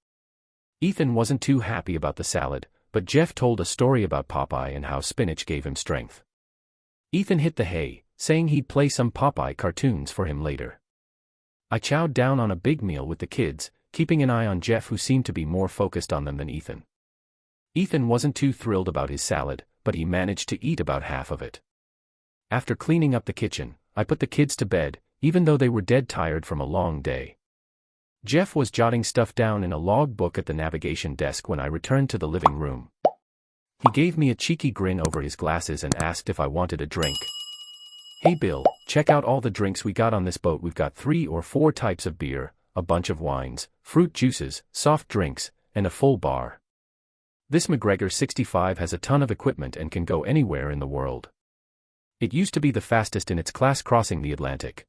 [SPEAKER 1] Ethan wasn't too happy about the salad, but Jeff told a story about Popeye and how spinach gave him strength. Ethan hit the hay, saying he'd play some Popeye cartoons for him later. I chowed down on a big meal with the kids, keeping an eye on Jeff, who seemed to be more focused on them than Ethan. Ethan wasn't too thrilled about his salad, but he managed to eat about half of it. After cleaning up the kitchen, I put the kids to bed, even though they were dead tired from a long day. Jeff was jotting stuff down in a log book at the navigation desk when I returned to the living room. He gave me a cheeky grin over his glasses and asked if I wanted a drink. "Hey Bill, check out all the drinks we got on this boat. We've got 3 or 4 types of beer, a bunch of wines, fruit juices, soft drinks, and a full bar. This McGregor 65 has a ton of equipment and can go anywhere in the world. It used to be the fastest in its class crossing the Atlantic."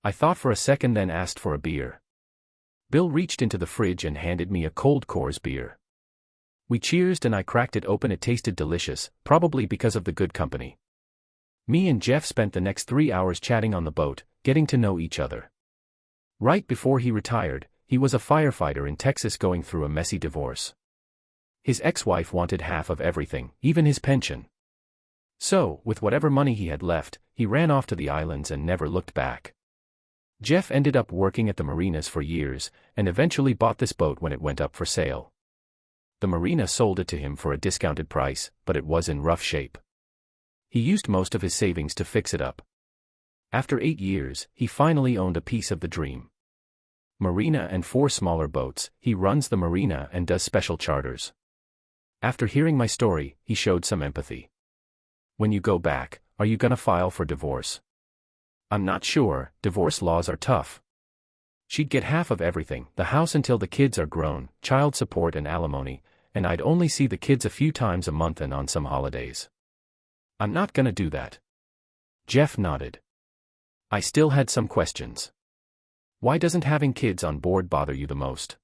[SPEAKER 1] I thought for a second, then asked for a beer. Bill reached into the fridge and handed me a cold Coors beer. We cheersed and I cracked it open. It tasted delicious, probably because of the good company. Me and Jeff spent the next 3 hours chatting on the boat, getting to know each other. Right before he retired, he was a firefighter in Texas going through a messy divorce. His ex-wife wanted half of everything, even his pension. So, with whatever money he had left, he ran off to the islands and never looked back. Jeff ended up working at the marinas for years, and eventually bought this boat when it went up for sale. The marina sold it to him for a discounted price, but it was in rough shape. He used most of his savings to fix it up. After 8 years, he finally owned a piece of the dream. Marina and 4 smaller boats, he runs the marina and does special charters. After hearing my story, he showed some empathy. "When you go back, are you gonna file for divorce?" "I'm not sure, divorce laws are tough." She'd get half of everything, the house until the kids are grown, child support and alimony, and I'd only see the kids a few times a month and on some holidays. "I'm not gonna do that." Jeff nodded. I still had some questions. Why doesn't having kids on board bother you the most?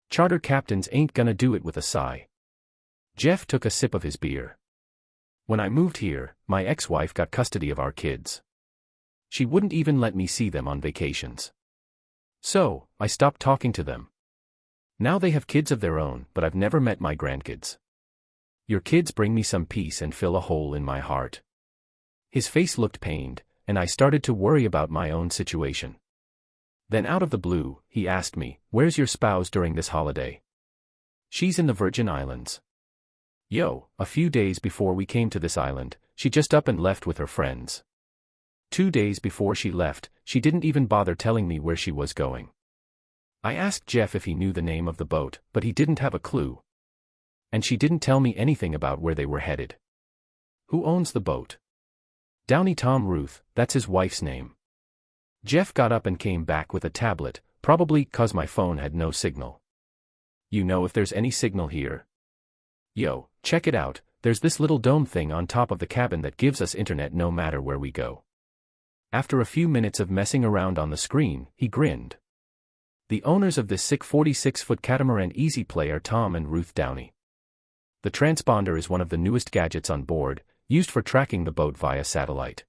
[SPEAKER 1] Charter captains ain't gonna do it. With a sigh, Jeff took a sip of his beer. "When I moved here, my ex-wife got custody of our kids. She wouldn't even let me see them on vacations. So, I stopped talking to them. Now they have kids of their own, but I've never met my grandkids. Your kids bring me some peace and fill a hole in my heart." His face looked pained, and I started to worry about my own situation. Then out of the blue, he asked me, "Where's your spouse during this holiday?" "She's in the Virgin Islands." A few days before we came to this island, she just up and left with her friends. 2 days before she left, she didn't even bother telling me where she was going. I asked Jeff if he knew the name of the boat, but he didn't have a clue. And she didn't tell me anything about where they were headed. "Who owns the boat?" "Downey Tom Ruth, that's his wife's name." Jeff got up and came back with a tablet, probably 'cause my phone had no signal. "You know if there's any signal here?" Check it out, there's this little dome thing on top of the cabin that gives us internet no matter where we go." After a few minutes of messing around on the screen, he grinned. The owners of this sick 46-foot catamaran Easy Play are Tom and Ruth Downey. The transponder is one of the newest gadgets on board, used for tracking the boat via satellite.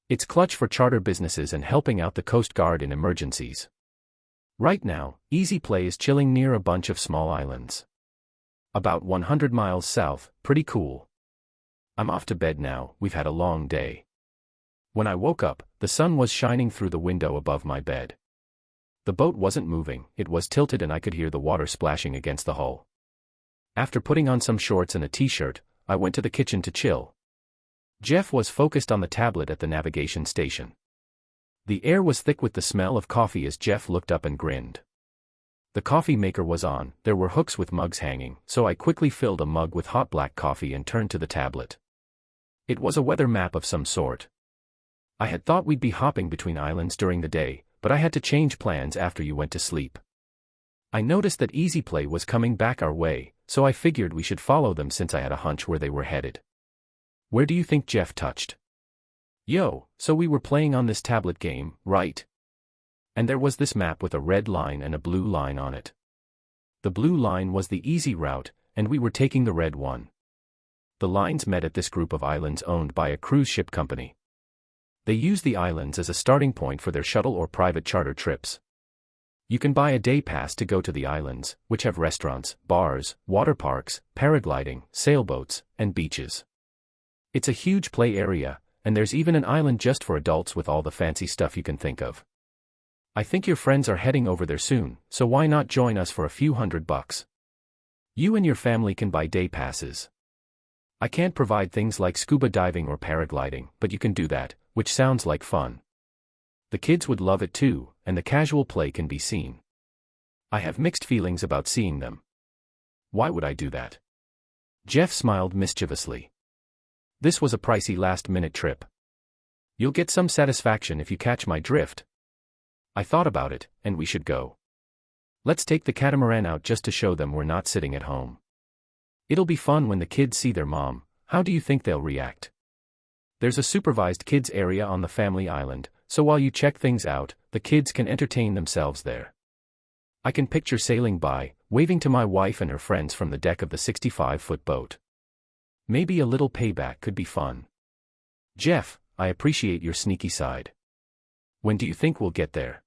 [SPEAKER 1] It's clutch for charter businesses and helping out the Coast Guard in emergencies. Right now, Easy Play is chilling near a bunch of small islands. About 100 miles south, pretty cool. I'm off to bed now, we've had a long day. When I woke up, the sun was shining through the window above my bed. The boat wasn't moving, it was tilted and I could hear the water splashing against the hull. After putting on some shorts and a t-shirt, I went to the kitchen to chill. Jeff was focused on the tablet at the navigation station. The air was thick with the smell of coffee as Jeff looked up and grinned. The coffee maker was on, there were hooks with mugs hanging, so I quickly filled a mug with hot black coffee and turned to the tablet. It was a weather map of some sort. I had thought we'd be hopping between islands during the day, but I had to change plans after you went to sleep. I noticed that Easy Play was coming back our way, so I figured we should follow them since I had a hunch where they were headed. Where do you think Jeff touched? So we were playing on this tablet game, right? And there was this map with a red line and a blue line on it. The blue line was the easy route, and we were taking the red one. the lines met at this group of islands owned by a cruise ship company. They use the islands as a starting point for their shuttle or private charter trips. You can buy a day pass to go to the islands, which have restaurants, bars, water parks, paragliding, sailboats, and beaches. It's a huge play area, and there's even an island just for adults with all the fancy stuff you can think of. I think your friends are heading over there soon, so why not join us for a few $100? You and your family can buy day passes. I can't provide things like scuba diving or paragliding, but you can do that, which sounds like fun. The kids would love it too, and the casual play can be seen. I have mixed feelings about seeing them. Why would I do that? Jeff smiled mischievously. This was a pricey last-minute trip. You'll get some satisfaction if you catch my drift. I thought about it, and we should go. Let's take the catamaran out just to show them we're not sitting at home. It'll be fun when the kids see their mom. How do you think they'll react? There's a supervised kids area on the family island, so while you check things out, the kids can entertain themselves there. I can picture sailing by, waving to my wife and her friends from the deck of the 65-foot boat. Maybe a little payback could be fun. Jeff, I appreciate your sneaky side. When do you think we'll get there?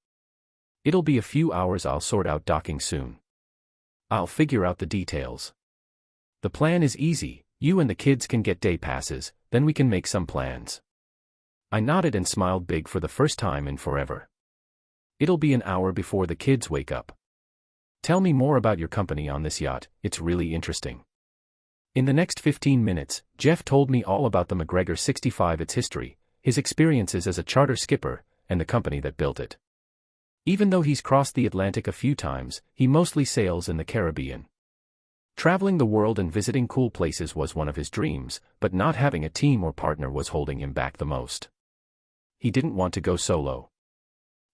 [SPEAKER 1] It'll be a few hours. I'll sort out docking soon. I'll figure out the details. The plan is easy. You and the kids can get day passes, then we can make some plans. I nodded and smiled big for the first time in forever. It'll be an hour before the kids wake up. Tell me more about your company on this yacht, it's really interesting. In the next 15 minutes, Jeff told me all about the McGregor 65, its history, his experiences as a charter skipper, and the company that built it. Even though he's crossed the Atlantic a few times, he mostly sails in the Caribbean. Traveling the world and visiting cool places was one of his dreams, but not having a team or partner was holding him back the most. He didn't want to go solo.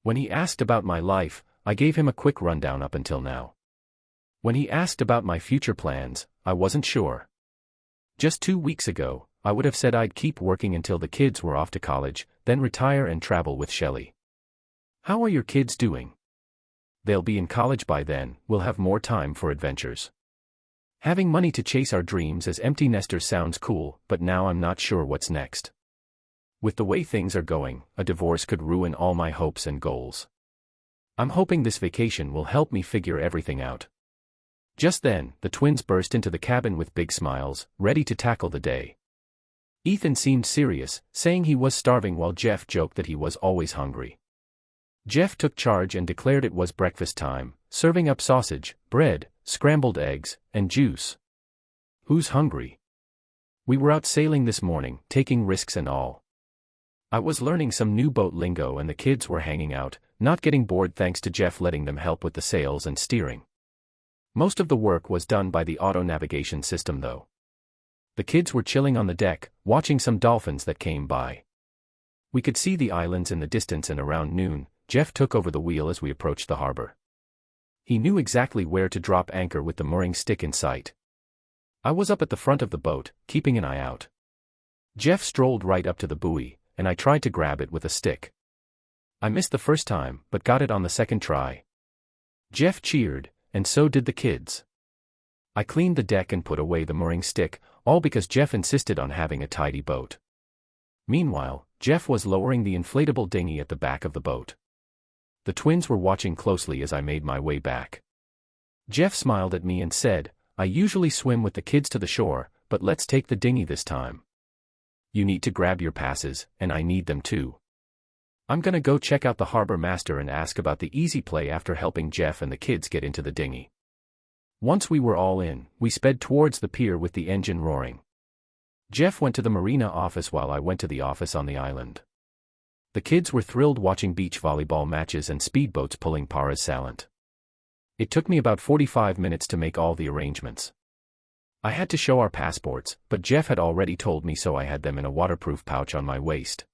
[SPEAKER 1] When he asked about my life, I gave him a quick rundown up until now. When he asked about my future plans, I wasn't sure. Just 2 weeks ago, I would have said I'd keep working until the kids were off to college, then retire and travel with Shelley. How are your kids doing? They'll be in college by then, we'll have more time for adventures. Having money to chase our dreams as empty nesters sounds cool, but now I'm not sure what's next. With the way things are going, a divorce could ruin all my hopes and goals. I'm hoping this vacation will help me figure everything out. Just then, the twins burst into the cabin with big smiles, ready to tackle the day. Ethan seemed serious, saying he was starving while Jeff joked that he was always hungry. Jeff took charge and declared it was breakfast time, serving up sausage, bread, scrambled eggs, and juice. Who's hungry? We were out sailing this morning, taking risks and all. I was learning some new boat lingo and the kids were hanging out, not getting bored thanks to Jeff letting them help with the sails and steering. Most of the work was done by the auto-navigation system though. The kids were chilling on the deck, watching some dolphins that came by. We could see the islands in the distance, and around noon, Jeff took over the wheel as we approached the harbor. He knew exactly where to drop anchor with the mooring stick in sight. I was up at the front of the boat, keeping an eye out. Jeff strolled right up to the buoy, and I tried to grab it with a stick. I missed the first time, but got it on the second try. Jeff cheered, and so did the kids. I cleaned the deck and put away the mooring stick, all because Jeff insisted on having a tidy boat. Meanwhile, Jeff was lowering the inflatable dinghy at the back of the boat. The twins were watching closely as I made my way back. Jeff smiled at me and said, I usually swim with the kids to the shore, but let's take the dinghy this time. You need to grab your passes, and I need them too. I'm gonna go check out the harbor master and ask about the easy play after helping Jeff and the kids get into the dinghy. Once we were all in, we sped towards the pier with the engine roaring. Jeff went to the marina office while I went to the office on the island. The kids were thrilled watching beach volleyball matches and speedboats pulling paras salient. It took me about 45 minutes to make all the arrangements. I had to show our passports, but Jeff had already told me, so I had them in a waterproof pouch on my waist.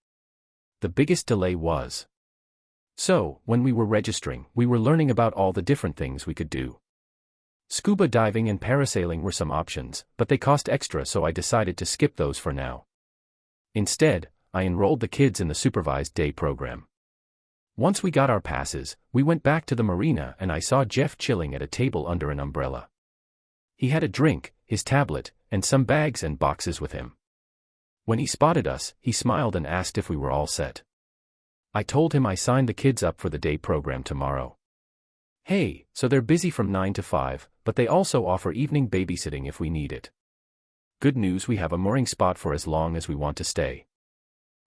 [SPEAKER 1] The biggest delay was. So, when we were registering, we were learning about all the different things we could do. Scuba diving and parasailing were some options, but they cost extra, so I decided to skip those for now. Instead, I enrolled the kids in the supervised day program. Once we got our passes, we went back to the marina and I saw Jeff chilling at a table under an umbrella. He had a drink, his tablet, and some bags and boxes with him. When he spotted us, he smiled and asked if we were all set. I told him I signed the kids up for the day program tomorrow. Hey, so they're busy from 9 to 5, but they also offer evening babysitting if we need it. Good news, we have a mooring spot for as long as we want to stay.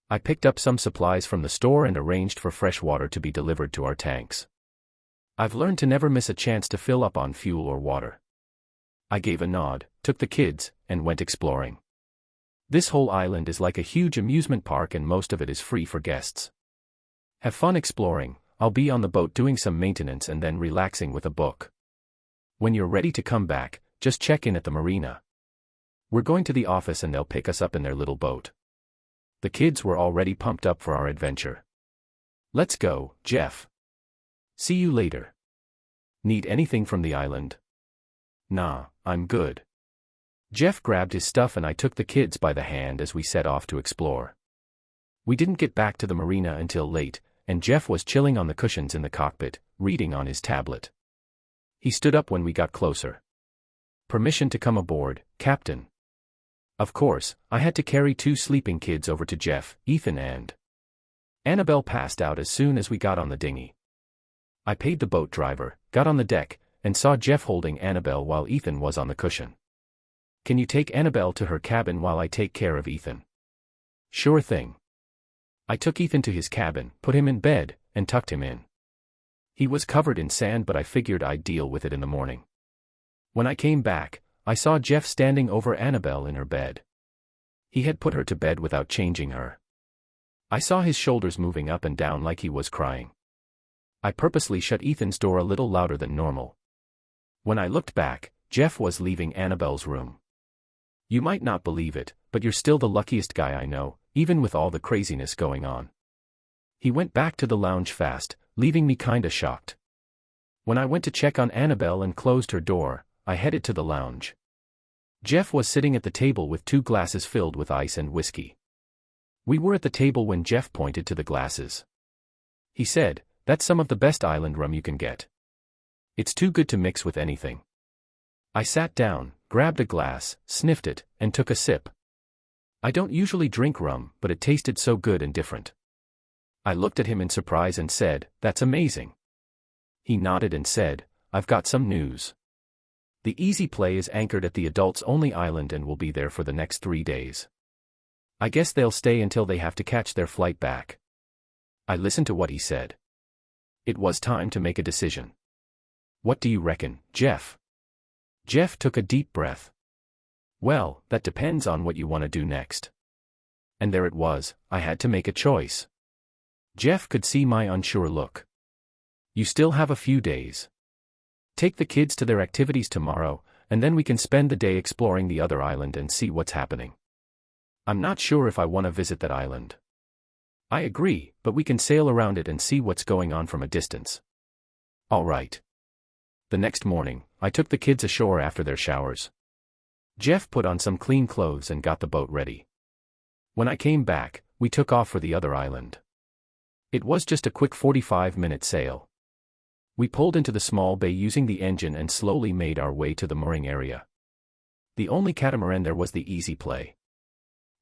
[SPEAKER 1] I picked up some supplies from the store and arranged for fresh water to be delivered to our tanks. I've learned to never miss a chance to fill up on fuel or water. I gave a nod, took the kids, and went exploring. This whole island is like a huge amusement park and most of it is free for guests. Have fun exploring. I'll be on the boat doing some maintenance and then relaxing with a book. When you're ready to come back, just check in at the marina. We're going to the office and they'll pick us up in their little boat. The kids were already pumped up for our adventure. Let's go, Jeff. See you later. Need anything from the island? Nah, I'm good. Jeff grabbed his stuff and I took the kids by the hand as we set off to explore. We didn't get back to the marina until late, and Jeff was chilling on the cushions in the cockpit, reading on his tablet. He stood up when we got closer. Permission to come aboard, Captain. Of course, I had to carry 2 sleeping kids over to Jeff, Ethan and Annabelle passed out as soon as we got on the dinghy. I paid the boat driver, got on the deck, and saw Jeff holding Annabelle while Ethan was on the cushion. Can you take Annabelle to her cabin while I take care of Ethan? Sure thing. I took Ethan to his cabin, put him in bed, and tucked him in. He was covered in sand but I figured I'd deal with it in the morning. When I came back, I saw Jeff standing over Annabelle in her bed. He had put her to bed without changing her. I saw his shoulders moving up and down like he was crying. I purposely shut Ethan's door a little louder than normal. When I looked back, Jeff was leaving Annabelle's room. You might not believe it, but you're still the luckiest guy I know, even with all the craziness going on. He went back to the lounge fast, leaving me kinda shocked. When I went to check on Annabelle and closed her door, I headed to the lounge. Jeff was sitting at the table with 2 glasses filled with ice and whiskey. We were at the table when Jeff pointed to the glasses. He said, "That's some of the best island rum you can get. It's too good to mix with anything." I sat down, grabbed a glass, sniffed it, and took a sip. I don't usually drink rum, but it tasted so good and different. I looked at him in surprise and said, "That's amazing." He nodded and said, "I've got some news. The Easy Play is anchored at the adults-only island and will be there for the next 3 days. I guess they'll stay until they have to catch their flight back." I listened to what he said. It was time to make a decision. "What do you reckon, Jeff?" Jeff took a deep breath. "Well, that depends on what you want to do next." And there it was, I had to make a choice. Jeff could see my unsure look. "You still have a few days. Take the kids to their activities tomorrow, and then we can spend the day exploring the other island and see what's happening. I'm not sure if I want to visit that island." "I agree, but we can sail around it and see what's going on from a distance." "All right." The next morning, I took the kids ashore after their showers. Jeff put on some clean clothes and got the boat ready. When I came back, we took off for the other island. It was just a quick 45-minute sail. We pulled into the small bay using the engine and slowly made our way to the mooring area. The only catamaran there was the Easy Play.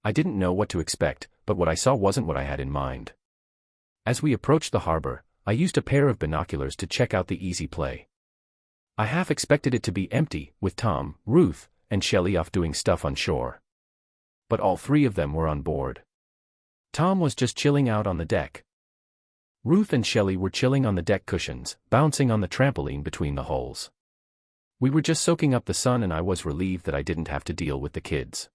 [SPEAKER 1] I didn't know what to expect, but what I saw wasn't what I had in mind. As we approached the harbor, I used a pair of binoculars to check out the Easy Play. I half expected it to be empty, with Tom, Ruth, and Shelley off doing stuff on shore. But all 3 of them were on board. Tom was just chilling out on the deck. Ruth and Shelley were chilling on the deck cushions, bouncing on the trampoline between the hulls. We were just soaking up the sun and I was relieved that I didn't have to deal with the kids.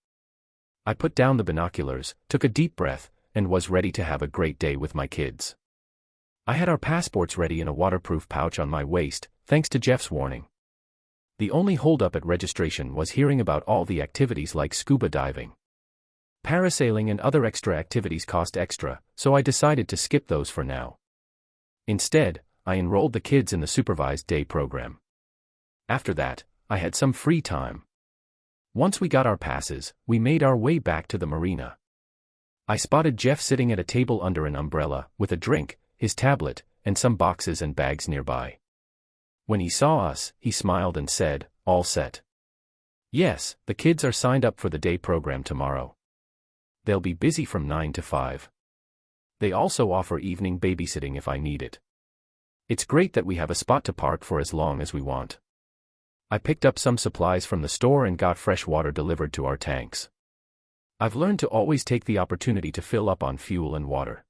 [SPEAKER 1] I put down the binoculars, took a deep breath, and was ready to have a great day with my kids. I had our passports ready in a waterproof pouch on my waist, thanks to Jeff's warning. The only holdup at registration was hearing about all the activities like scuba diving. Parasailing and other extra activities cost extra, so I decided to skip those for now. Instead, I enrolled the kids in the supervised day program. After that, I had some free time. Once we got our passes, we made our way back to the marina. I spotted Jeff sitting at a table under an umbrella, with a drink, his tablet, and some boxes and bags nearby. When he saw us, he smiled and said, "All set." Yes, the kids are signed up for the day program tomorrow. They'll be busy from 9 to 5. They also offer evening babysitting if I need it. It's great that we have a spot to park for as long as we want. I picked up some supplies from the store and got fresh water delivered to our tanks. I've learned to always take the opportunity to fill up on fuel and water.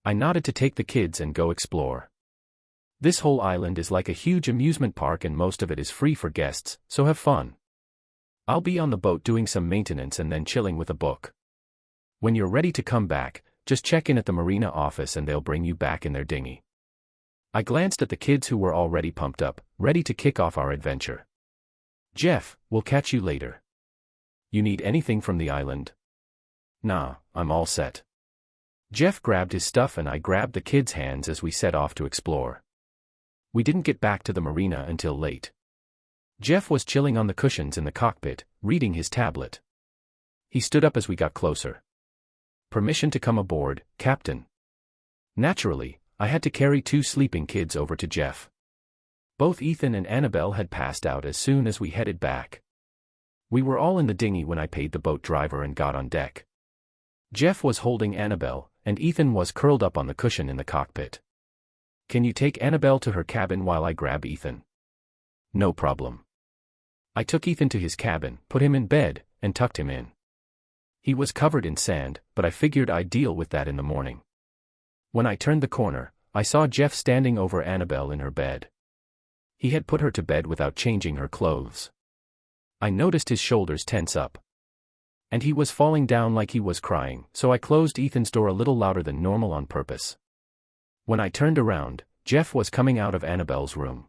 [SPEAKER 1] I nodded to take the kids and go explore. This whole island is like a huge amusement park and most of it is free for guests, so have fun. I'll be on the boat doing some maintenance and then chilling with a book. When you're ready to come back, just check in at the marina office and they'll bring you back in their dinghy. I glanced at the kids who were already pumped up, ready to kick off our adventure. Jeff, we'll catch you later. You need anything from the island? Nah, I'm all set. Jeff grabbed his stuff and I grabbed the kids' hands as we set off to explore. We didn't get back to the marina until late. Jeff was chilling on the cushions in the cockpit, reading his tablet. He stood up as we got closer. Permission to come aboard, Captain. Naturally, I had to carry 2 sleeping kids over to Jeff. Both Ethan and Annabelle had passed out as soon as we headed back. We were all in the dinghy when I paid the boat driver and got on deck. Jeff was holding Annabelle, and Ethan was curled up on the cushion in the cockpit. Can you take Annabelle to her cabin while I grab Ethan? No problem. I took Ethan to his cabin, put him in bed, and tucked him in. He was covered in sand, but I figured I'd deal with that in the morning. When I turned the corner, I saw Jeff standing over Annabelle in her bed. He had put her to bed without changing her clothes. I noticed his shoulders tense up. And he was falling down like he was crying, so I closed Ethan's door a little louder than normal on purpose. When I turned around, Jeff was coming out of Annabelle's room.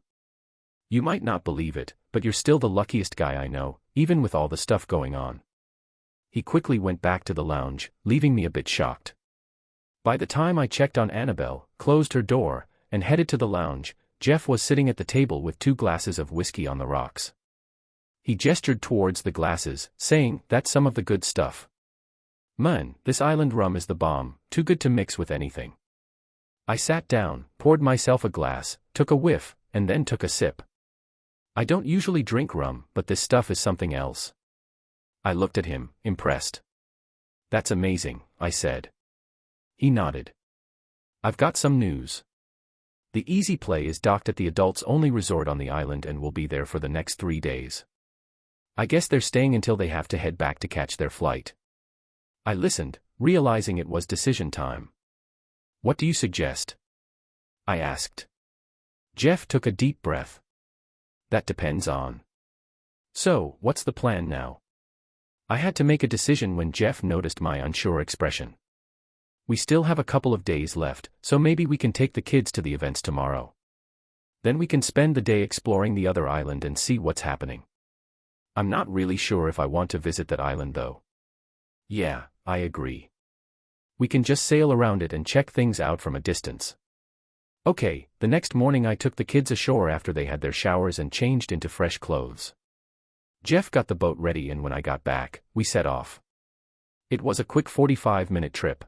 [SPEAKER 1] You might not believe it, but you're still the luckiest guy I know, even with all the stuff going on. He quickly went back to the lounge, leaving me a bit shocked. By the time I checked on Annabelle, closed her door, and headed to the lounge, Jeff was sitting at the table with 2 glasses of whiskey on the rocks. He gestured towards the glasses, saying, "That's some of the good stuff. Man, this island rum is the bomb, too good to mix with anything." I sat down, poured myself a glass, took a whiff, and then took a sip. I don't usually drink rum, but this stuff is something else. I looked at him, impressed. That's amazing, I said. He nodded. I've got some news. The Easy Play is docked at the adults-only resort on the island and will be there for the next 3 days. I guess they're staying until they have to head back to catch their flight. I listened, realizing it was decision time. What do you suggest? I asked. Jeff took a deep breath. That depends on. So, what's the plan now? I had to make a decision when Jeff noticed my unsure expression. We still have a couple of days left, so maybe we can take the kids to the events tomorrow. Then we can spend the day exploring the other island and see what's happening. I'm not really sure if I want to visit that island though. Yeah, I agree. We can just sail around it and check things out from a distance. Okay, the next morning I took the kids ashore after they had their showers and changed into fresh clothes. Jeff got the boat ready and when I got back, we set off. It was a quick 45-minute trip.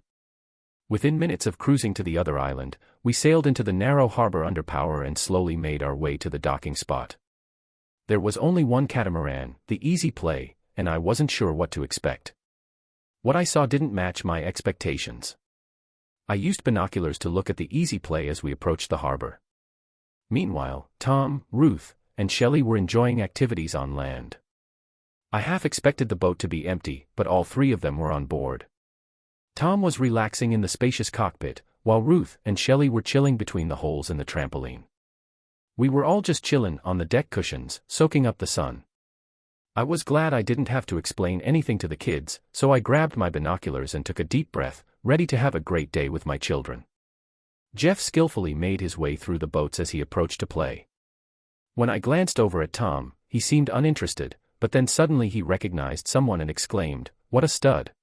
[SPEAKER 1] Within minutes of cruising to the other island, we sailed into the narrow harbor under power and slowly made our way to the docking spot. There was only one catamaran, the Easy Play, and I wasn't sure what to expect. What I saw didn't match my expectations. I used binoculars to look at the Easy Play as we approached the harbor. Meanwhile, Tom, Ruth, and Shelley were enjoying activities on land. I half expected the boat to be empty, but all 3 of them were on board. Tom was relaxing in the spacious cockpit, while Ruth and Shelley were chilling between the holes in the trampoline. We were all just chillin' on the deck cushions, soaking up the sun. I was glad I didn't have to explain anything to the kids, so I grabbed my binoculars and took a deep breath, ready to have a great day with my children. Jeff skillfully made his way through the boats as he approached to play. When I glanced over at Tom, he seemed uninterested, but then suddenly he recognized someone and exclaimed, "What a stud!"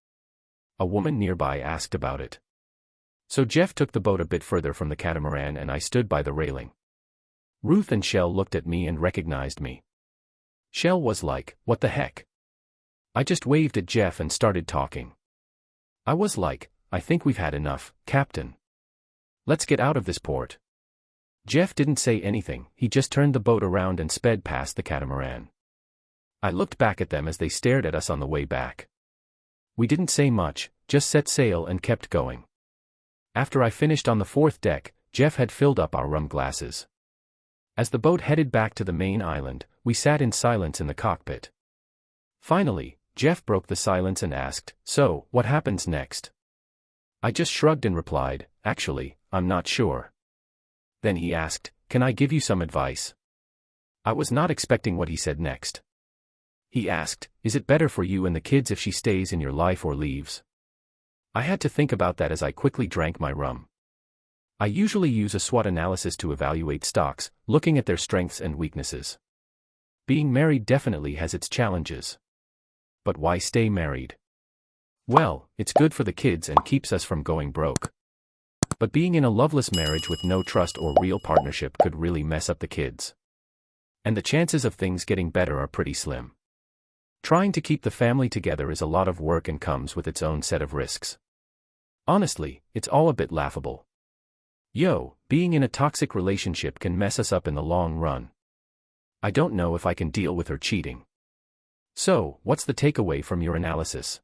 [SPEAKER 1] A woman nearby asked about it. So Jeff took the boat a bit further from the catamaran and I stood by the railing. Ruth and Shell looked at me and recognized me. Shell was like, "What the heck?" I just waved at Jeff and started talking. I was like, "I think we've had enough, Captain. Let's get out of this port." Jeff didn't say anything, he just turned the boat around and sped past the catamaran. I looked back at them as they stared at us on the way back. We didn't say much, just set sail and kept going. After I finished on the fourth deck, Jeff had filled up our rum glasses. As the boat headed back to the main island, we sat in silence in the cockpit. Finally, Jeff broke the silence and asked, "So, what happens next?" I just shrugged and replied, "Actually, I'm not sure." Then he asked, "Can I give you some advice?" I was not expecting what he said next. He asked, "Is it better for you and the kids if she stays in your life or leaves?" I had to think about that as I quickly drank my rum. I usually use a SWOT analysis to evaluate stocks, looking at their strengths and weaknesses. Being married definitely has its challenges. But why stay married? Well, it's good for the kids and keeps us from going broke. But being in a loveless marriage with no trust or real partnership could really mess up the kids. And the chances of things getting better are pretty slim. Trying to keep the family together is a lot of work and comes with its own set of risks. Honestly, it's all a bit laughable. Being in a toxic relationship can mess us up in the long run. I don't know if I can deal with her cheating. So, what's the takeaway from your analysis?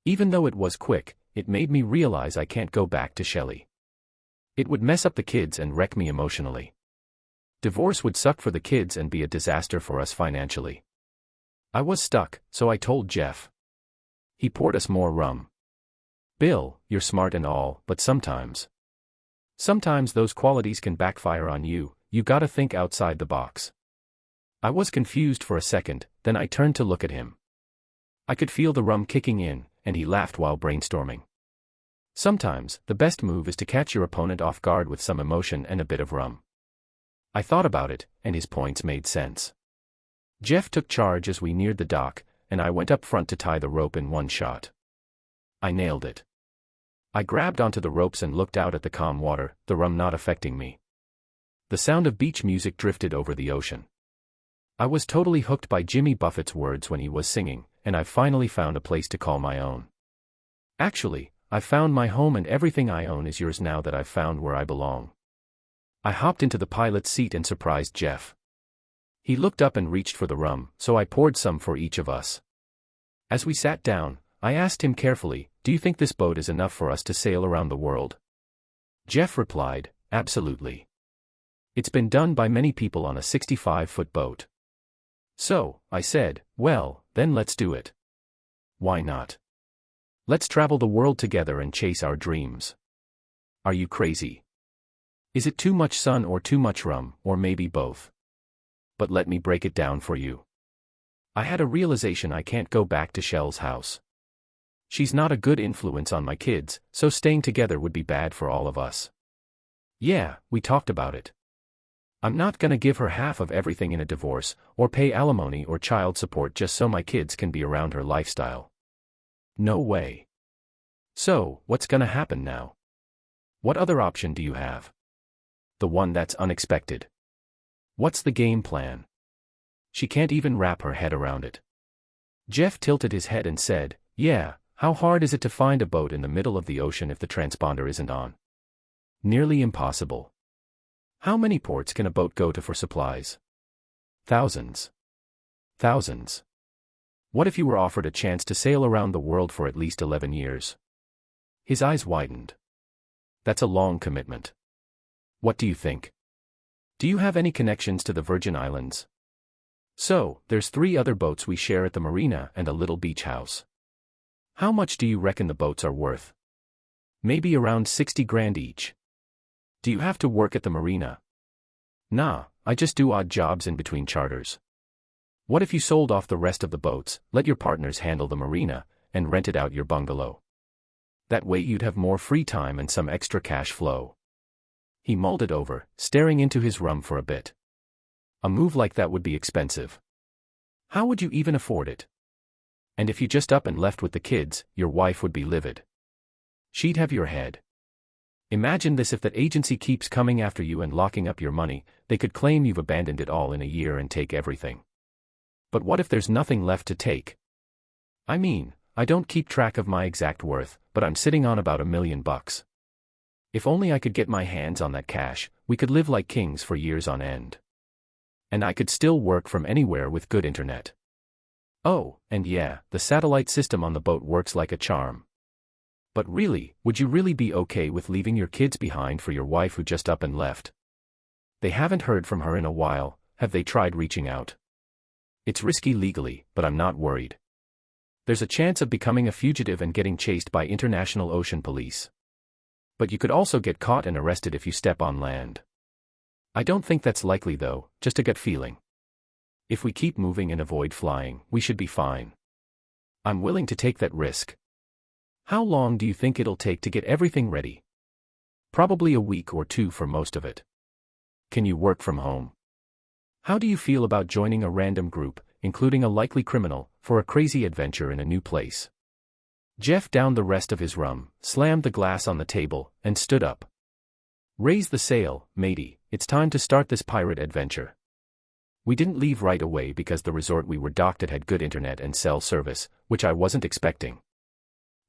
[SPEAKER 1] Even though it was quick, it made me realize I can't go back to Shelley. It would mess up the kids and wreck me emotionally. Divorce would suck for the kids and be a disaster for us financially. I was stuck, so I told Jeff. He poured us more rum. "Bill, you're smart and all, but sometimes those qualities can backfire on you. You gotta think outside the box." I was confused for a second, then I turned to look at him. I could feel the rum kicking in, and he laughed while brainstorming. Sometimes, the best move is to catch your opponent off guard with some emotion and a bit of rum. I thought about it, and his points made sense. Jeff took charge as we neared the dock, and I went up front to tie the rope in one shot. I nailed it. I grabbed onto the ropes and looked out at the calm water, the rum not affecting me. The sound of beach music drifted over the ocean. I was totally hooked by Jimmy Buffett's words when he was singing, and I finally found a place to call my own. Actually, I've found my home and everything I own is yours now that I've found where I belong. I hopped into the pilot's seat and surprised Jeff. He looked up and reached for the rum, so I poured some for each of us. As we sat down, I asked him carefully, "Do you think this boat is enough for us to sail around the world?" Jeff replied, "Absolutely. It's been done by many people on a 65-foot boat." So, I said, "Well, then let's do it. Why not? Let's travel the world together and chase our dreams." Are you crazy? Is it too much sun or too much rum, or maybe both? But let me break it down for you. I had a realization I can't go back to Shell's house. She's not a good influence on my kids, so staying together would be bad for all of us. Yeah, we talked about it. I'm not gonna give her half of everything in a divorce, or pay alimony or child support just so my kids can be around her lifestyle. No way. So, what's gonna happen now? What other option do you have? The one that's unexpected. What's the game plan? She can't even wrap her head around it. Jeff tilted his head and said, "Yeah, how hard is it to find a boat in the middle of the ocean if the transponder isn't on? Nearly impossible. How many ports can a boat go to for supplies? Thousands. Thousands. What if you were offered a chance to sail around the world for at least 11 years? His eyes widened. That's a long commitment. What do you think? Do you have any connections to the Virgin Islands? So, there's 3 other boats we share at the marina and a little beach house. How much do you reckon the boats are worth? Maybe around 60 grand each. Do you have to work at the marina? Nah, I just do odd jobs in between charters. What if you sold off the rest of the boats, let your partners handle the marina, and rented out your bungalow? That way you'd have more free time and some extra cash flow. He mulled it over, staring into his rum for a bit. A move like that would be expensive. How would you even afford it? And if you just up and left with the kids, your wife would be livid. She'd have your head. Imagine this: if that agency keeps coming after you and locking up your money, they could claim you've abandoned it all in a year and take everything. But what if there's nothing left to take? I mean, I don't keep track of my exact worth, but I'm sitting on about $1 million. If only I could get my hands on that cash, we could live like kings for years on end. And I could still work from anywhere with good internet. Oh, and yeah, the satellite system on the boat works like a charm. But really, would you really be okay with leaving your kids behind for your wife who just up and left? They haven't heard from her in a while. Have they tried reaching out? It's risky legally, but I'm not worried. There's a chance of becoming a fugitive and getting chased by international ocean police. But you could also get caught and arrested if you step on land. I don't think that's likely though, just a gut feeling. If we keep moving and avoid flying, we should be fine. I'm willing to take that risk. How long do you think it'll take to get everything ready? Probably a week or two for most of it. Can you work from home? How do you feel about joining a random group, including a likely criminal, for a crazy adventure in a new place? Jeff downed the rest of his rum, slammed the glass on the table, and stood up. Raise the sail, matey, it's time to start this pirate adventure. We didn't leave right away because the resort we were docked at had good internet and cell service, which I wasn't expecting.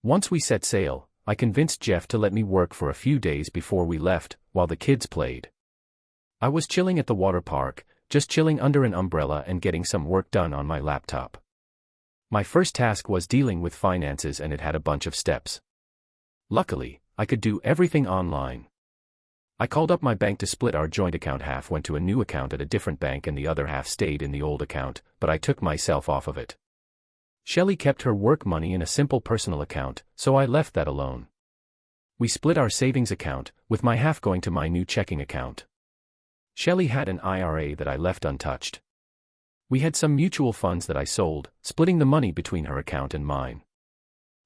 [SPEAKER 1] Once we set sail, I convinced Jeff to let me work for a few days before we left, while the kids played. I was chilling at the water park, just chilling under an umbrella and getting some work done on my laptop. My first task was dealing with finances and it had a bunch of steps. Luckily, I could do everything online. I called up my bank to split our joint account. Half went to a new account at a different bank and the other half stayed in the old account, but I took myself off of it. Shelley kept her work money in a simple personal account, so I left that alone. We split our savings account, with my half going to my new checking account. Shelley had an IRA that I left untouched. We had some mutual funds that I sold, splitting the money between her account and mine.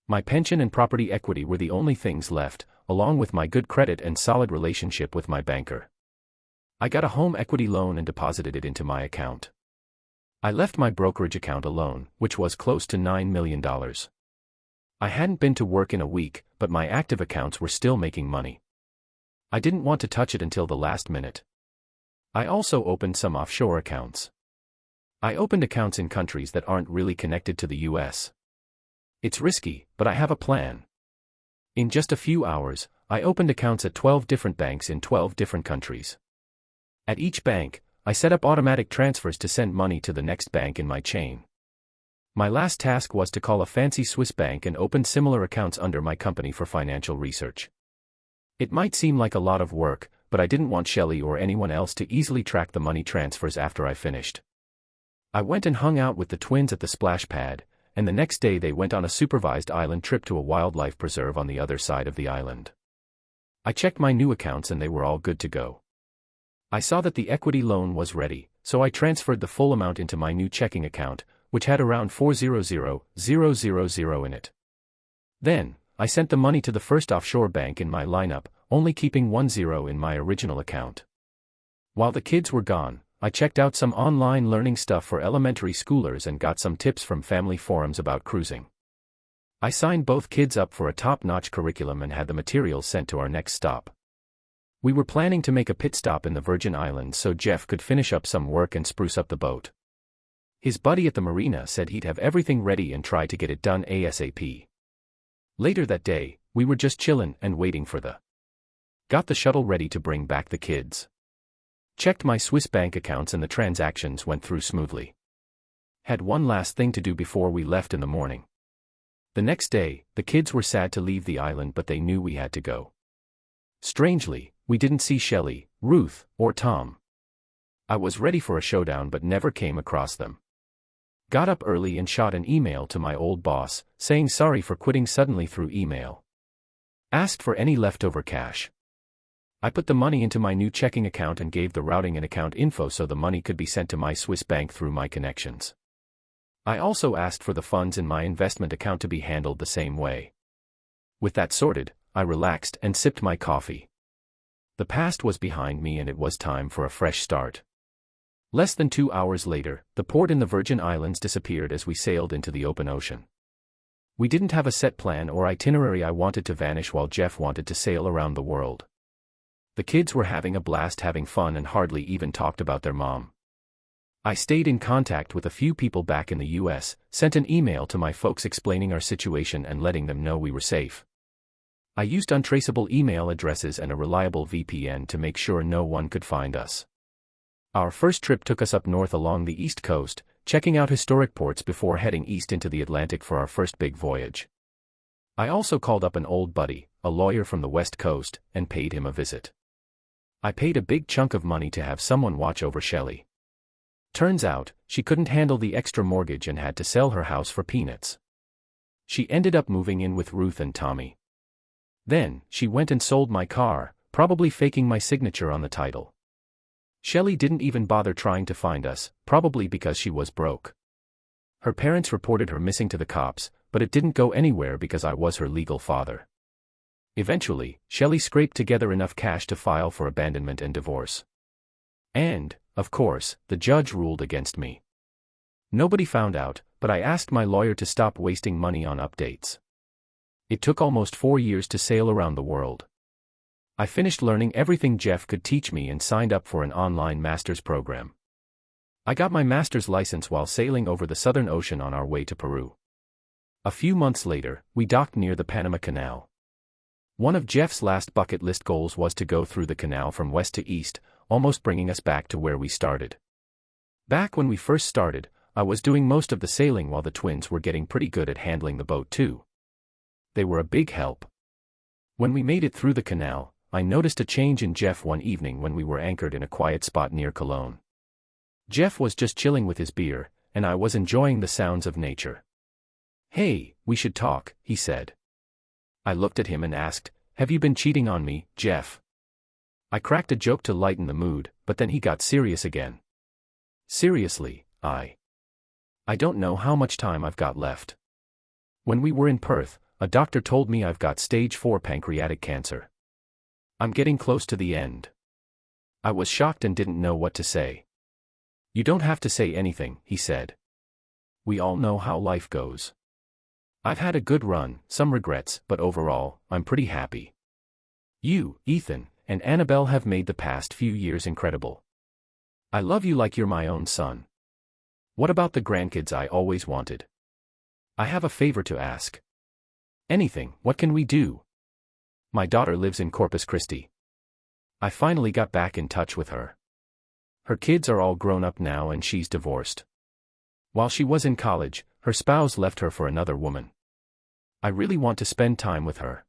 [SPEAKER 1] My pension and property equity were the only things left, along with my good credit and solid relationship with my banker. I got a home equity loan and deposited it into my account. I left my brokerage account alone, which was close to $9 million. I hadn't been to work in a week, but my active accounts were still making money. I didn't want to touch it until the last minute. I also opened some offshore accounts. I opened accounts in countries that aren't really connected to the US. It's risky, but I have a plan. In just a few hours, I opened accounts at 12 different banks in 12 different countries. At each bank, I set up automatic transfers to send money to the next bank in my chain. My last task was to call a fancy Swiss bank and open similar accounts under my company for financial research. It might seem like a lot of work, but I didn't want Shelley or anyone else to easily track the money transfers after I finished. I went and hung out with the twins at the splash pad, and the next day they went on a supervised island trip to a wildlife preserve on the other side of the island. I checked my new accounts and they were all good to go. I saw that the equity loan was ready, so I transferred the full amount into my new checking account, which had around $400,000 in it. Then, I sent the money to the first offshore bank in my lineup, only keeping 10 in my original account. While the kids were gone, I checked out some online learning stuff for elementary schoolers and got some tips from family forums about cruising. I signed both kids up for a top-notch curriculum and had the materials sent to our next stop. We were planning to make a pit stop in the Virgin Islands so Jeff could finish up some work and spruce up the boat. His buddy at the marina said he'd have everything ready and try to get it done ASAP. Later that day, we were just chillin' and waiting for Got the shuttle ready to bring back the kids. Checked my Swiss bank accounts and the transactions went through smoothly. Had one last thing to do before we left in the morning. The next day, the kids were sad to leave the island but they knew we had to go. Strangely, we didn't see Shelley, Ruth, or Tom. I was ready for a showdown but never came across them. Got up early and shot an email to my old boss, saying sorry for quitting suddenly through email. Asked for any leftover cash. I put the money into my new checking account and gave the routing and account info so the money could be sent to my Swiss bank through my connections. I also asked for the funds in my investment account to be handled the same way. With that sorted, I relaxed and sipped my coffee. The past was behind me and it was time for a fresh start. Less than 2 hours later, the port in the Virgin Islands disappeared as we sailed into the open ocean. We didn't have a set plan or itinerary. I wanted to vanish while Jeff wanted to sail around the world. The kids were having a blast having fun and hardly even talked about their mom. I stayed in contact with a few people back in the US, sent an email to my folks explaining our situation and letting them know we were safe. I used untraceable email addresses and a reliable VPN to make sure no one could find us. Our first trip took us up north along the East Coast, checking out historic ports before heading east into the Atlantic for our first big voyage. I also called up an old buddy, a lawyer from the West Coast, and paid him a visit. I paid a big chunk of money to have someone watch over Shelley. Turns out, she couldn't handle the extra mortgage and had to sell her house for peanuts. She ended up moving in with Ruth and Tommy. Then, she went and sold my car, probably faking my signature on the title. Shelley didn't even bother trying to find us, probably because she was broke. Her parents reported her missing to the cops, but it didn't go anywhere because I was her legal father. Eventually, Shelley scraped together enough cash to file for abandonment and divorce. And, of course, the judge ruled against me. Nobody found out, but I asked my lawyer to stop wasting money on updates. It took almost 4 years to sail around the world. I finished learning everything Jeff could teach me and signed up for an online master's program. I got my master's license while sailing over the Southern Ocean on our way to Peru. A few months later, we docked near the Panama Canal. One of Jeff's last bucket list goals was to go through the canal from west to east, almost bringing us back to where we started. Back when we first started, I was doing most of the sailing while the twins were getting pretty good at handling the boat too. They were a big help. When we made it through the canal, I noticed a change in Jeff one evening when we were anchored in a quiet spot near Cologne. Jeff was just chilling with his beer, and I was enjoying the sounds of nature. "Hey, we should talk," he said. I looked at him and asked, "Have you been cheating on me, Jeff?" I cracked a joke to lighten the mood, but then he got serious again. "Seriously, I don't know how much time I've got left. When we were in Perth, a doctor told me I've got stage 4 pancreatic cancer. I'm getting close to the end." I was shocked and didn't know what to say. "You don't have to say anything," he said. "We all know how life goes. I've had a good run, some regrets, but overall, I'm pretty happy. You, Ethan, and Annabelle have made the past few years incredible. I love you like you're my own son. What about the grandkids I always wanted? I have a favor to ask." "Anything, what can we do?" "My daughter lives in Corpus Christi. I finally got back in touch with her. Her kids are all grown up now and she's divorced. While she was in college, her spouse left her for another woman. I really want to spend time with her.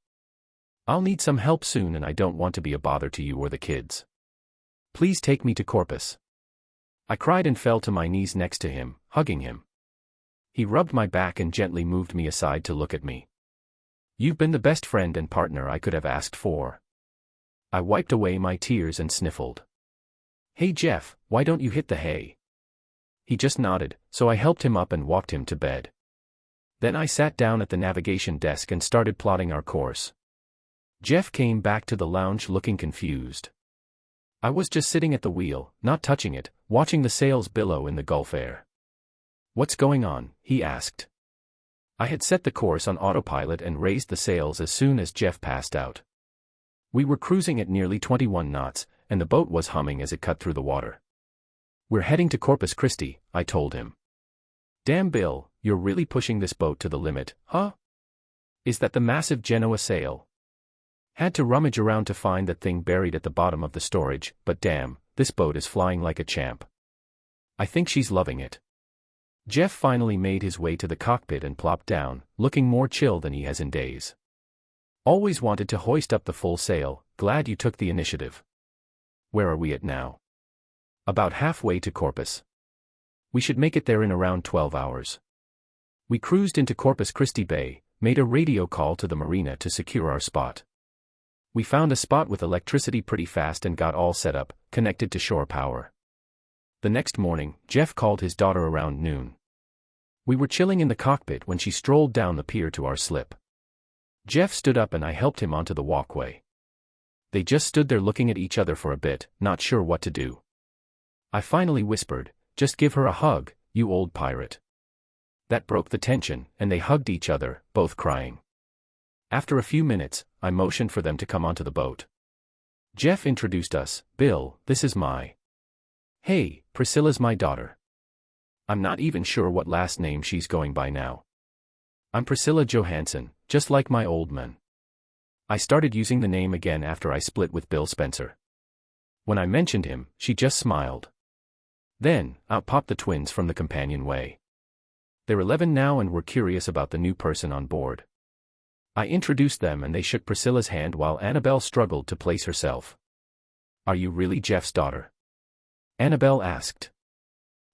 [SPEAKER 1] I'll need some help soon and I don't want to be a bother to you or the kids. Please take me to Corpus." I cried and fell to my knees next to him, hugging him. He rubbed my back and gently moved me aside to look at me. "You've been the best friend and partner I could have asked for." I wiped away my tears and sniffled. "Hey Jeff, why don't you hit the hay?" He just nodded, so I helped him up and walked him to bed. Then I sat down at the navigation desk and started plotting our course. Jeff came back to the lounge looking confused. I was just sitting at the wheel, not touching it, watching the sails billow in the Gulf air. "What's going on?" he asked. I had set the course on autopilot and raised the sails as soon as Jeff passed out. We were cruising at nearly 21 knots, and the boat was humming as it cut through the water. "We're heading to Corpus Christi," I told him. "Damn Bill, you're really pushing this boat to the limit, huh? Is that the massive Genoa sail?" Had to rummage around to find that thing buried at the bottom of the storage, but damn, this boat is flying like a champ. I think she's loving it. Jeff finally made his way to the cockpit and plopped down, looking more chill than he has in days. "Always wanted to hoist up the full sail, glad you took the initiative. Where are we at now?" "About halfway to Corpus. We should make it there in around 12 hours. We cruised into Corpus Christi Bay, made a radio call to the marina to secure our spot. We found a spot with electricity pretty fast and got all set up, connected to shore power. The next morning, Jeff called his daughter around noon. We were chilling in the cockpit when she strolled down the pier to our slip. Jeff stood up and I helped him onto the walkway. They just stood there looking at each other for a bit, not sure what to do. I finally whispered, "Just give her a hug, you old pirate." That broke the tension, and they hugged each other, both crying. After a few minutes, I motioned for them to come onto the boat. Jeff introduced us. "Bill, this is Hey, Priscilla's my daughter. I'm not even sure what last name she's going by now. I'm Priscilla Johansson, just like my old man." I started using the name again after I split with Bill Spencer. When I mentioned him, she just smiled. Then, out popped the twins from the companionway. They're 11 now and were curious about the new person on board. I introduced them and they shook Priscilla's hand while Annabelle struggled to place herself. "Are you really Jeff's daughter?" Annabelle asked.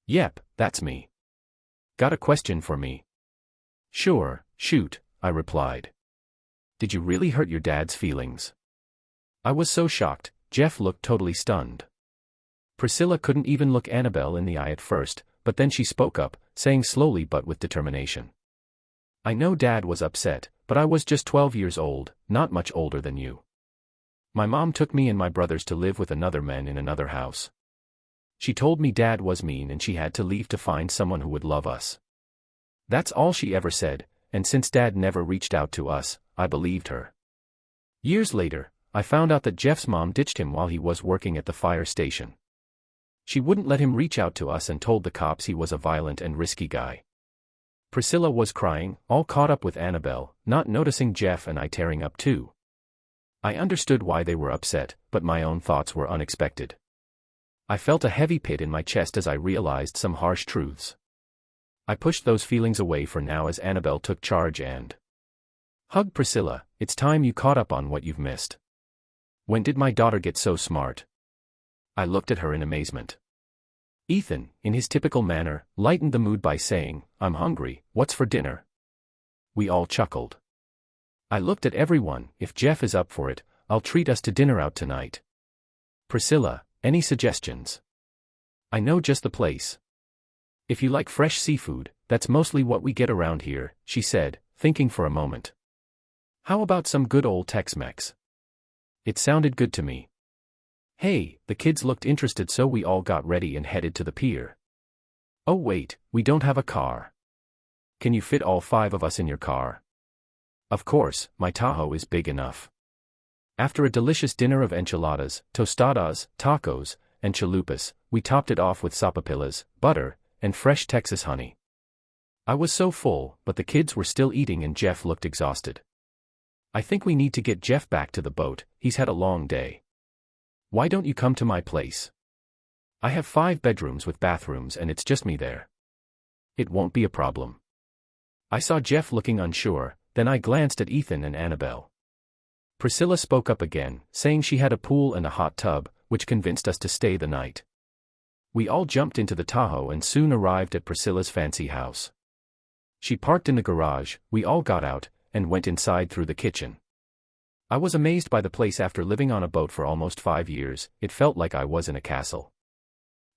[SPEAKER 1] "Yep, that's me. Got a question for me?" "Sure, shoot," I replied. "Did you really hurt your dad's feelings?" I was so shocked, Jeff looked totally stunned. Priscilla couldn't even look Annabelle in the eye at first, but then she spoke up, saying slowly but with determination. "I know Dad was upset, but I was just 12 years old, not much older than you. My mom took me and my brothers to live with another man in another house. She told me Dad was mean and she had to leave to find someone who would love us. That's all she ever said, and since Dad never reached out to us, I believed her. Years later, I found out that Jeff's mom ditched him while he was working at the fire station. She wouldn't let him reach out to us and told the cops he was a violent and risky guy." Priscilla was crying, all caught up with Annabelle, not noticing Jeff and I tearing up too. I understood why they were upset, but my own thoughts were unexpected. I felt a heavy pit in my chest as I realized some harsh truths. I pushed those feelings away for now as Annabelle took charge and hugged Priscilla. "It's time you caught up on what you've missed. When did my daughter get so smart?" I looked at her in amazement. Ethan, in his typical manner, lightened the mood by saying, "I'm hungry, what's for dinner?" We all chuckled. I looked at everyone. "If Jeff is up for it, I'll treat us to dinner out tonight." "Priscilla, any suggestions?" "I know just the place. If you like fresh seafood, that's mostly what we get around here," she said, thinking for a moment. "How about some good old Tex-Mex?" It sounded good to me. Hey, the kids looked interested, so we all got ready and headed to the pier. "Oh wait, we don't have a car. Can you fit all 5 of us in your car?" "Of course, my Tahoe is big enough." After a delicious dinner of enchiladas, tostadas, tacos, and chalupas, we topped it off with sapapillas, butter, and fresh Texas honey. I was so full, but the kids were still eating and Jeff looked exhausted. "I think we need to get Jeff back to the boat, he's had a long day. Why don't you come to my place? I have 5 bedrooms with bathrooms and it's just me there. It won't be a problem." I saw Jeff looking unsure, then I glanced at Ethan and Annabelle. Priscilla spoke up again, saying she had a pool and a hot tub, which convinced us to stay the night. We all jumped into the Tahoe and soon arrived at Priscilla's fancy house. She parked in the garage, we all got out, and went inside through the kitchen. I was amazed by the place. After living on a boat for almost 5 years, it felt like I was in a castle.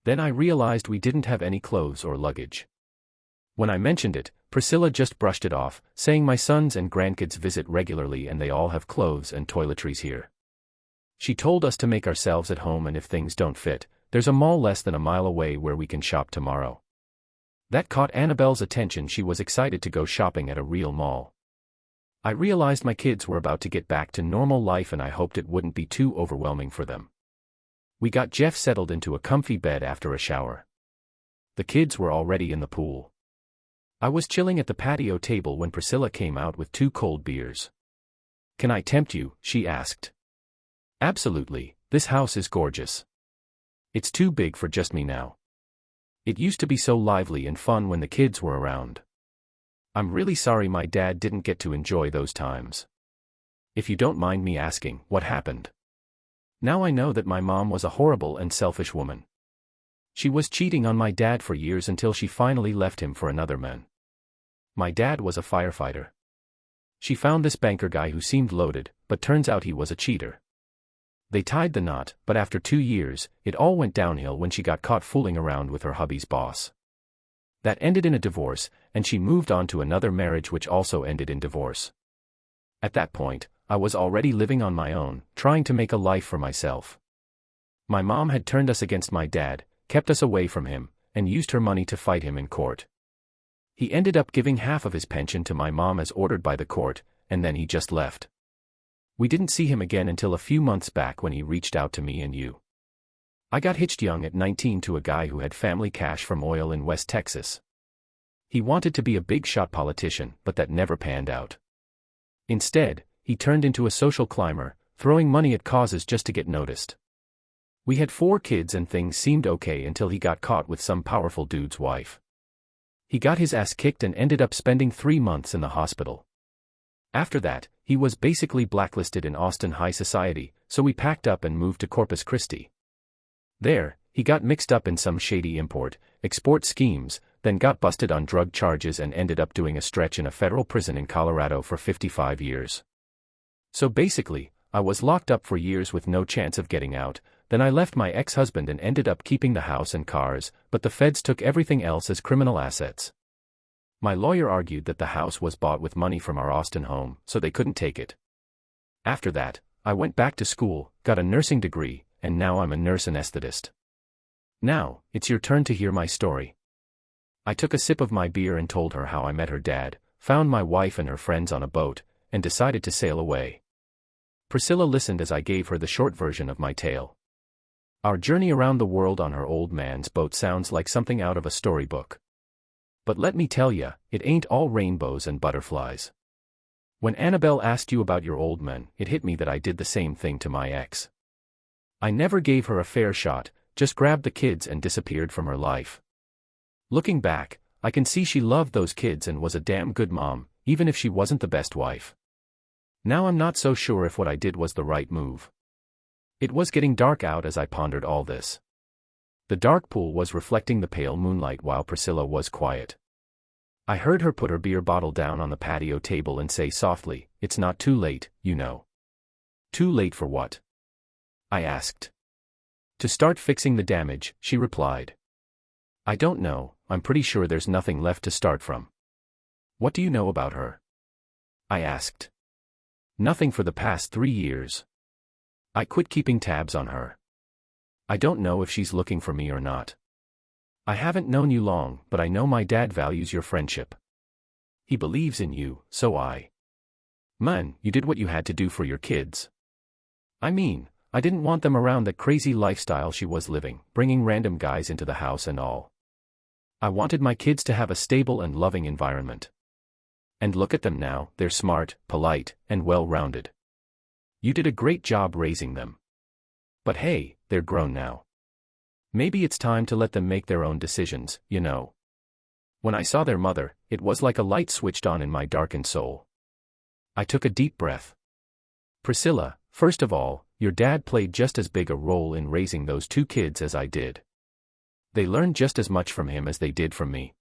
[SPEAKER 1] Then I realized we didn't have any clothes or luggage. When I mentioned it, Priscilla just brushed it off, saying my sons and grandkids visit regularly and they all have clothes and toiletries here. She told us to make ourselves at home and if things don't fit, there's a mall less than a mile away where we can shop tomorrow. That caught Annabelle's attention. She was excited to go shopping at a real mall. I realized my kids were about to get back to normal life and I hoped it wouldn't be too overwhelming for them. We got Jeff settled into a comfy bed after a shower. The kids were already in the pool. I was chilling at the patio table when Priscilla came out with 2 cold beers. "Can I tempt you?" she asked. "Absolutely, this house is gorgeous. It's too big for just me now. It used to be so lively and fun when the kids were around. I'm really sorry my dad didn't get to enjoy those times. If you don't mind me asking, what happened?" Now I know that my mom was a horrible and selfish woman. She was cheating on my dad for years until she finally left him for another man. My dad was a firefighter. She found this banker guy who seemed loaded, but turns out he was a cheater. They tied the knot, but after 2 years, it all went downhill when she got caught fooling around with her hubby's boss. That ended in a divorce, and she moved on to another marriage which also ended in divorce. At that point, I was already living on my own, trying to make a life for myself. My mom had turned us against my dad, kept us away from him, and used her money to fight him in court. He ended up giving half of his pension to my mom as ordered by the court, and then he just left. We didn't see him again until a few months back when he reached out to me and you. I got hitched young at 19 to a guy who had family cash from oil in West Texas. He wanted to be a big-shot politician, but that never panned out. Instead, he turned into a social climber, throwing money at causes just to get noticed. We had 4 kids and things seemed okay until he got caught with some powerful dude's wife. He got his ass kicked and ended up spending 3 months in the hospital. After that, he was basically blacklisted in Austin high society, so we packed up and moved to Corpus Christi. There, he got mixed up in some shady import-export schemes, then got busted on drug charges and ended up doing a stretch in a federal prison in Colorado for 55 years. So basically, I was locked up for years with no chance of getting out. Then I left my ex-husband and ended up keeping the house and cars, but the feds took everything else as criminal assets. My lawyer argued that the house was bought with money from our Austin home, so they couldn't take it. After that, I went back to school, got a nursing degree, and now I'm a nurse anesthetist. Now, it's your turn to hear my story. I took a sip of my beer and told her how I met her dad, found my wife and her friends on a boat, and decided to sail away. Priscilla listened as I gave her the short version of my tale. Our journey around the world on her old man's boat sounds like something out of a storybook. But let me tell ya, it ain't all rainbows and butterflies. When Annabelle asked you about your old man, it hit me that I did the same thing to my ex. I never gave her a fair shot, just grabbed the kids and disappeared from her life. Looking back, I can see she loved those kids and was a damn good mom, even if she wasn't the best wife. Now I'm not so sure if what I did was the right move. It was getting dark out as I pondered all this. The dark pool was reflecting the pale moonlight while Priscilla was quiet. I heard her put her beer bottle down on the patio table and say softly, "It's not too late, you know." "Too late for what?" I asked. "To start fixing the damage," she replied. "I don't know, I'm pretty sure there's nothing left to start from." "What do you know about her?" I asked. "Nothing for the past 3 years. I quit keeping tabs on her. I don't know if she's looking for me or not. I haven't known you long, but I know my dad values your friendship. He believes in you, so Man, you did what you had to do for your kids. I mean, I didn't want them around that crazy lifestyle she was living, bringing random guys into the house and all. I wanted my kids to have a stable and loving environment. And look at them now, they're smart, polite, and well-rounded. You did a great job raising them. But hey, they're grown now. Maybe it's time to let them make their own decisions, you know." When I saw their mother, it was like a light switched on in my darkened soul. I took a deep breath. "Priscilla, first of all, your dad played just as big a role in raising those 2 kids as I did. They learned just as much from him as they did from me.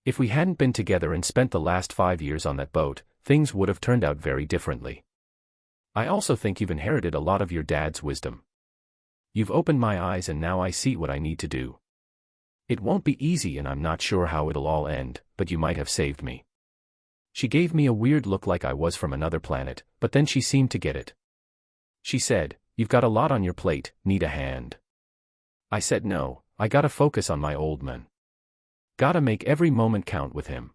[SPEAKER 1] If we hadn't been together and spent the last 5 years on that boat, things would have turned out very differently. I also think you've inherited a lot of your dad's wisdom. You've opened my eyes and now I see what I need to do. It won't be easy and I'm not sure how it'll all end, but you might have saved me." She gave me a weird look like I was from another planet, but then she seemed to get it. She said, "You've got a lot on your plate, need a hand." I said no, I gotta focus on my old man. Gotta make every moment count with him.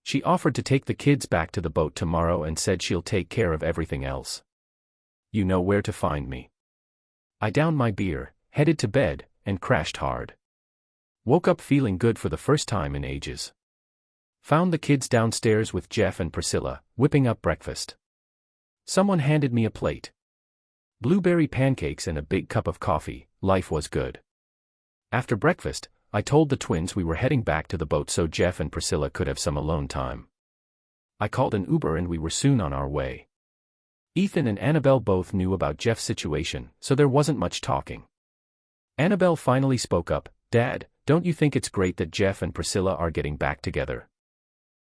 [SPEAKER 1] She offered to take the kids back to the boat tomorrow and said she'll take care of everything else. You know where to find me. I downed my beer, headed to bed, and crashed hard. Woke up feeling good for the first time in ages. Found the kids downstairs with Jeff and Priscilla, whipping up breakfast. Someone handed me a plate. Blueberry pancakes and a big cup of coffee. Life was good. After breakfast, I told the twins we were heading back to the boat so Jeff and Priscilla could have some alone time. I called an Uber and we were soon on our way. Ethan and Annabelle both knew about Jeff's situation, so there wasn't much talking. Annabelle finally spoke up, "Dad, don't you think it's great that Jeff and Priscilla are getting back together?"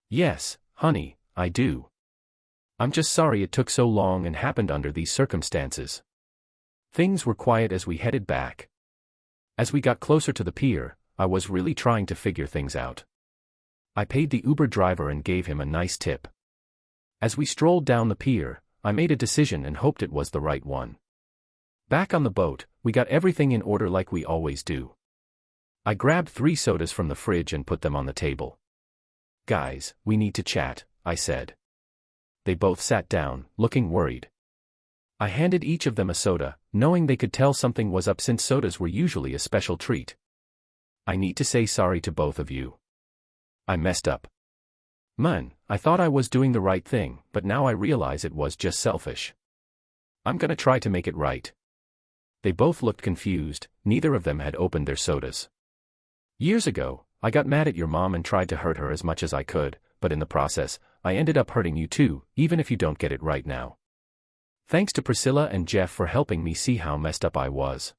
[SPEAKER 1] "Yes, honey, I do. I'm just sorry it took so long and happened under these circumstances." Things were quiet as we headed back. As we got closer to the pier, I was really trying to figure things out. I paid the Uber driver and gave him a nice tip. As we strolled down the pier, I made a decision and hoped it was the right one. Back on the boat, we got everything in order like we always do. I grabbed 3 sodas from the fridge and put them on the table. "Guys, we need to chat," I said. They both sat down, looking worried. I handed each of them a soda, knowing they could tell something was up since sodas were usually a special treat. "I need to say sorry to both of you. I messed up. Man, I thought I was doing the right thing, but now I realize it was just selfish. I'm gonna try to make it right." They both looked confused, neither of them had opened their sodas. Years ago, I got mad at your mom and tried to hurt her as much as I could, but in the process, I ended up hurting you too, even if you don't get it right now. Thanks to Priscilla and Jeff for helping me see how messed up I was.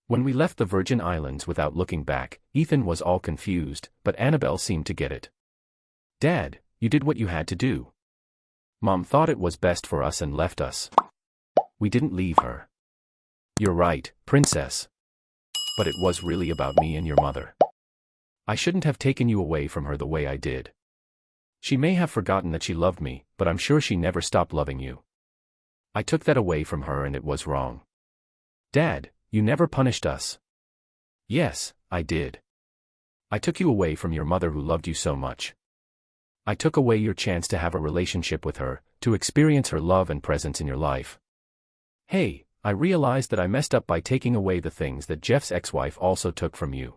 [SPEAKER 1] When we left the Virgin Islands without looking back, Ethan was all confused, but Annabelle seemed to get it. Dad, you did what you had to do. Mom thought it was best for us and left us. We didn't leave her. You're right, princess. But it was really about me and your mother. I shouldn't have taken you away from her the way I did. She may have forgotten that she loved me, but I'm sure she never stopped loving you. I took that away from her and it was wrong. Dad, you never punished us. Yes, I did. I took you away from your mother who loved you so much. I took away your chance to have a relationship with her, to experience her love and presence in your life. Hey, I realized that I messed up by taking away the things that Jeff's ex-wife also took from you.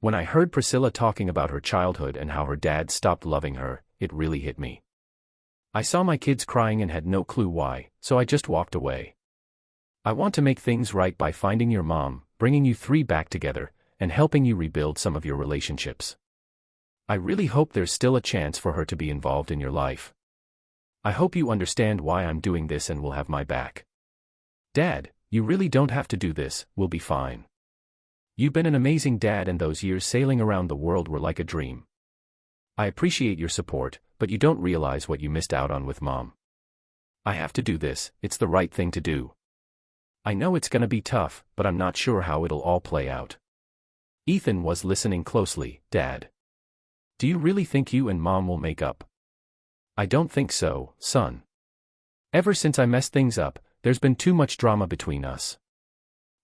[SPEAKER 1] When I heard Priscilla talking about her childhood and how her dad stopped loving her, it really hit me. I saw my kids crying and had no clue why, so I just walked away. I want to make things right by finding your mom, bringing you three back together, and helping you rebuild some of your relationships. I really hope there's still a chance for her to be involved in your life. I hope you understand why I'm doing this and will have my back. Dad, you really don't have to do this, we'll be fine. You've been an amazing dad and those years sailing around the world were like a dream. I appreciate your support, but you don't realize what you missed out on with Mom. I have to do this, it's the right thing to do. I know it's gonna be tough, but I'm not sure how it'll all play out. Ethan was listening closely. Dad. Do you really think you and Mom will make up? I don't think so, son. Ever since I messed things up, there's been too much drama between us.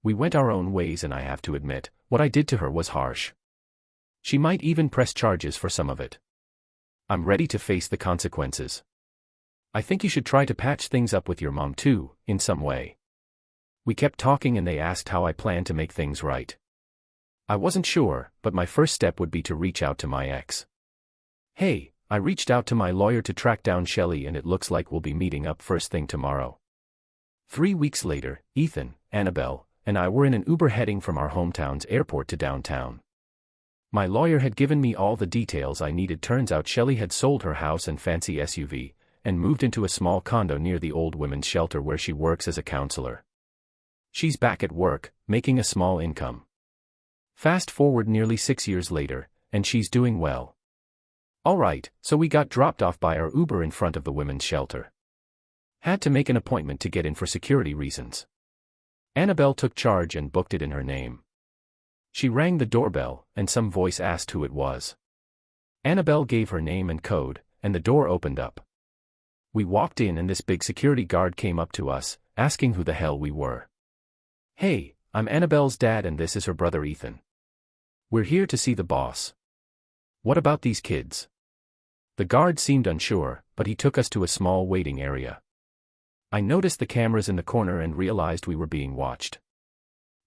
[SPEAKER 1] We went our own ways and I have to admit, what I did to her was harsh. She might even press charges for some of it. I'm ready to face the consequences. I think you should try to patch things up with your mom too, in some way. We kept talking and they asked how I planned to make things right. I wasn't sure, but my first step would be to reach out to my ex. Hey, I reached out to my lawyer to track down Shelley and it looks like we'll be meeting up first thing tomorrow. 3 weeks later, Ethan, Annabelle, and I were in an Uber heading from our hometown's airport to downtown. My lawyer had given me all the details I needed. Turns out Shelley had sold her house and fancy SUV, and moved into a small condo near the old women's shelter where she works as a counselor. She's back at work, making a small income. Fast forward nearly 6 years later, and she's doing well. Alright, so we got dropped off by our Uber in front of the women's shelter. Had to make an appointment to get in for security reasons. Annabelle took charge and booked it in her name. She rang the doorbell, and some voice asked who it was. Annabelle gave her name and code, and the door opened up. We walked in and this big security guard came up to us, asking who the hell we were. Hey, I'm Annabelle's dad and this is her brother Ethan. We're here to see the boss. What about these kids? The guard seemed unsure, but he took us to a small waiting area. I noticed the cameras in the corner and realized we were being watched.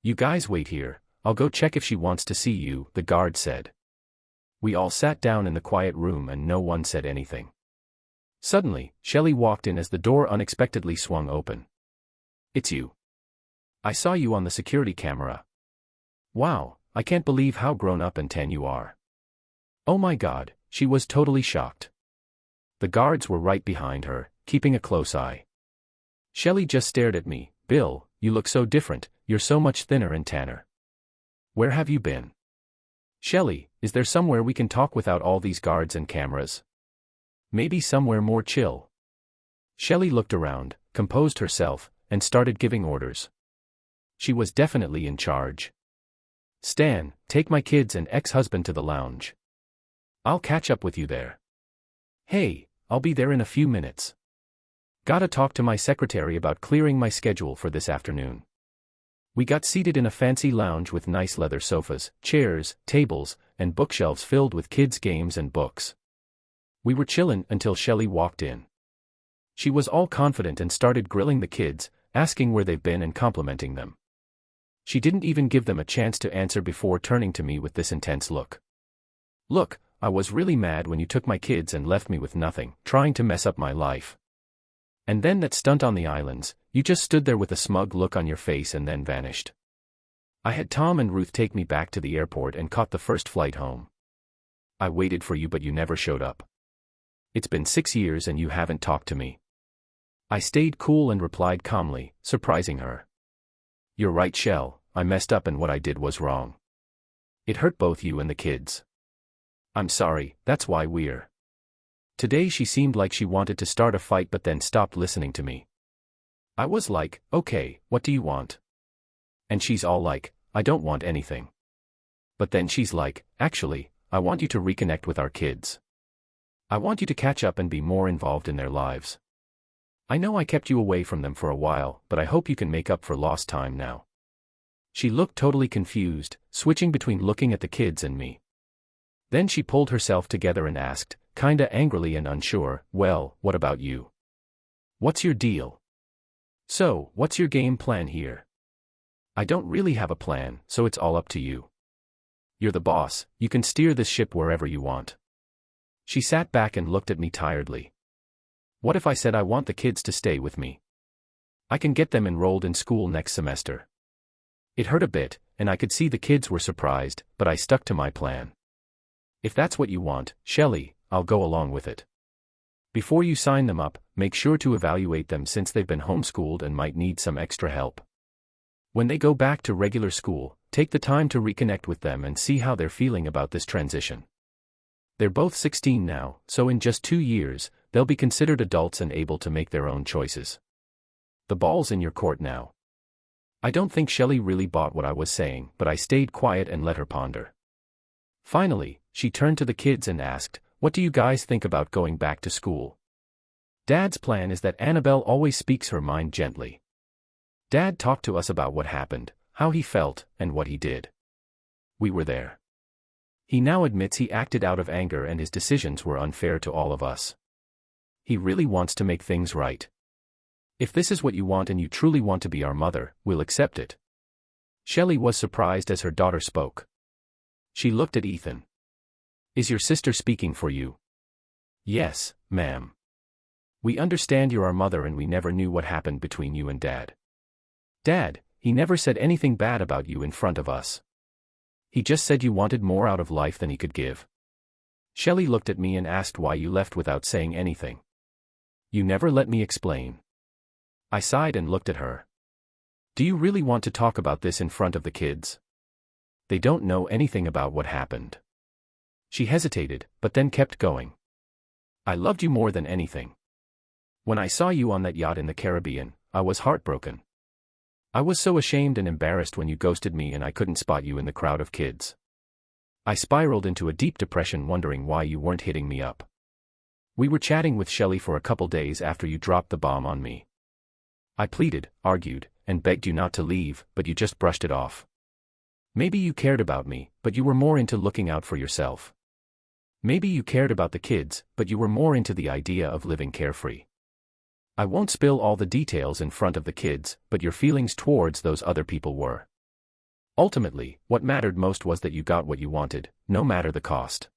[SPEAKER 1] You guys wait here, I'll go check if she wants to see you, the guard said. We all sat down in the quiet room and no one said anything. Suddenly, Shelley walked in as the door unexpectedly swung open. It's you. I saw you on the security camera. Wow, I can't believe how grown up and tan you are. Oh my God, she was totally shocked. The guards were right behind her, keeping a close eye. Shelley just stared at me. Bill, you look so different, you're so much thinner and tanner. Where have you been? Shelley, is there somewhere we can talk without all these guards and cameras? Maybe somewhere more chill. Shelley looked around, composed herself, and started giving orders. She was definitely in charge. Stan, take my kids and ex-husband to the lounge. I'll catch up with you there. Hey, I'll be there in a few minutes. Gotta talk to my secretary about clearing my schedule for this afternoon. We got seated in a fancy lounge with nice leather sofas, chairs, tables, and bookshelves filled with kids' games and books. We were chillin' until Shelley walked in. She was all confident and started grilling the kids, asking where they've been and complimenting them. She didn't even give them a chance to answer before turning to me with this intense look. Look, I was really mad when you took my kids and left me with nothing, trying to mess up my life. And then that stunt on the islands, you just stood there with a smug look on your face and then vanished. I had Tom and Ruth take me back to the airport and caught the first flight home. I waited for you but you never showed up. It's been 6 years and you haven't talked to me. I stayed cool and replied calmly, surprising her. You're right, Shell, I messed up and what I did was wrong. It hurt both you and the kids. I'm sorry, that's why we're. Today she seemed like she wanted to start a fight but then stopped listening to me. I was like, okay, what do you want? And she's all like, I don't want anything. But then she's like, actually, I want you to reconnect with our kids. I want you to catch up and be more involved in their lives. I know I kept you away from them for a while, but I hope you can make up for lost time now. She looked totally confused, switching between looking at the kids and me. Then she pulled herself together and asked, kinda angrily and unsure, well, what about you? What's your deal? So, what's your game plan here? I don't really have a plan, so it's all up to you. You're the boss, you can steer this ship wherever you want. She sat back and looked at me tiredly. What if I said I want the kids to stay with me? I can get them enrolled in school next semester. It hurt a bit, and I could see the kids were surprised, but I stuck to my plan. If that's what you want, Shelley, I'll go along with it. Before you sign them up, make sure to evaluate them since they've been homeschooled and might need some extra help. When they go back to regular school, take the time to reconnect with them and see how they're feeling about this transition. They're both 16 now, so in just 2 years, they'll be considered adults and able to make their own choices. The ball's in your court now. I don't think Shelley really bought what I was saying, but I stayed quiet and let her ponder. Finally, she turned to the kids and asked, what do you guys think about going back to school? Dad's plan is that Annabelle always speaks her mind gently. Dad talked to us about what happened, how he felt, and what he did. We were there. He now admits he acted out of anger and his decisions were unfair to all of us. He really wants to make things right. If this is what you want and you truly want to be our mother, we'll accept it. Shelley was surprised as her daughter spoke. She looked at Ethan. Is your sister speaking for you? Yes, ma'am. We understand you're our mother and we never knew what happened between you and Dad. Dad, he never said anything bad about you in front of us. He just said you wanted more out of life than he could give. Shelley looked at me and asked why you left without saying anything. You never let me explain. I sighed and looked at her. Do you really want to talk about this in front of the kids? They don't know anything about what happened. She hesitated, but then kept going. I loved you more than anything. When I saw you on that yacht in the Caribbean, I was heartbroken. I was so ashamed and embarrassed when you ghosted me and I couldn't spot you in the crowd of kids. I spiraled into a deep depression wondering why you weren't hitting me up. We were chatting with Shelley for a couple days after you dropped the bomb on me. I pleaded, argued, and begged you not to leave, but you just brushed it off. Maybe you cared about me, but you were more into looking out for yourself. Maybe you cared about the kids, but you were more into the idea of living carefree. I won't spill all the details in front of the kids, but your feelings towards those other people were. Ultimately, what mattered most was that you got what you wanted, no matter the cost.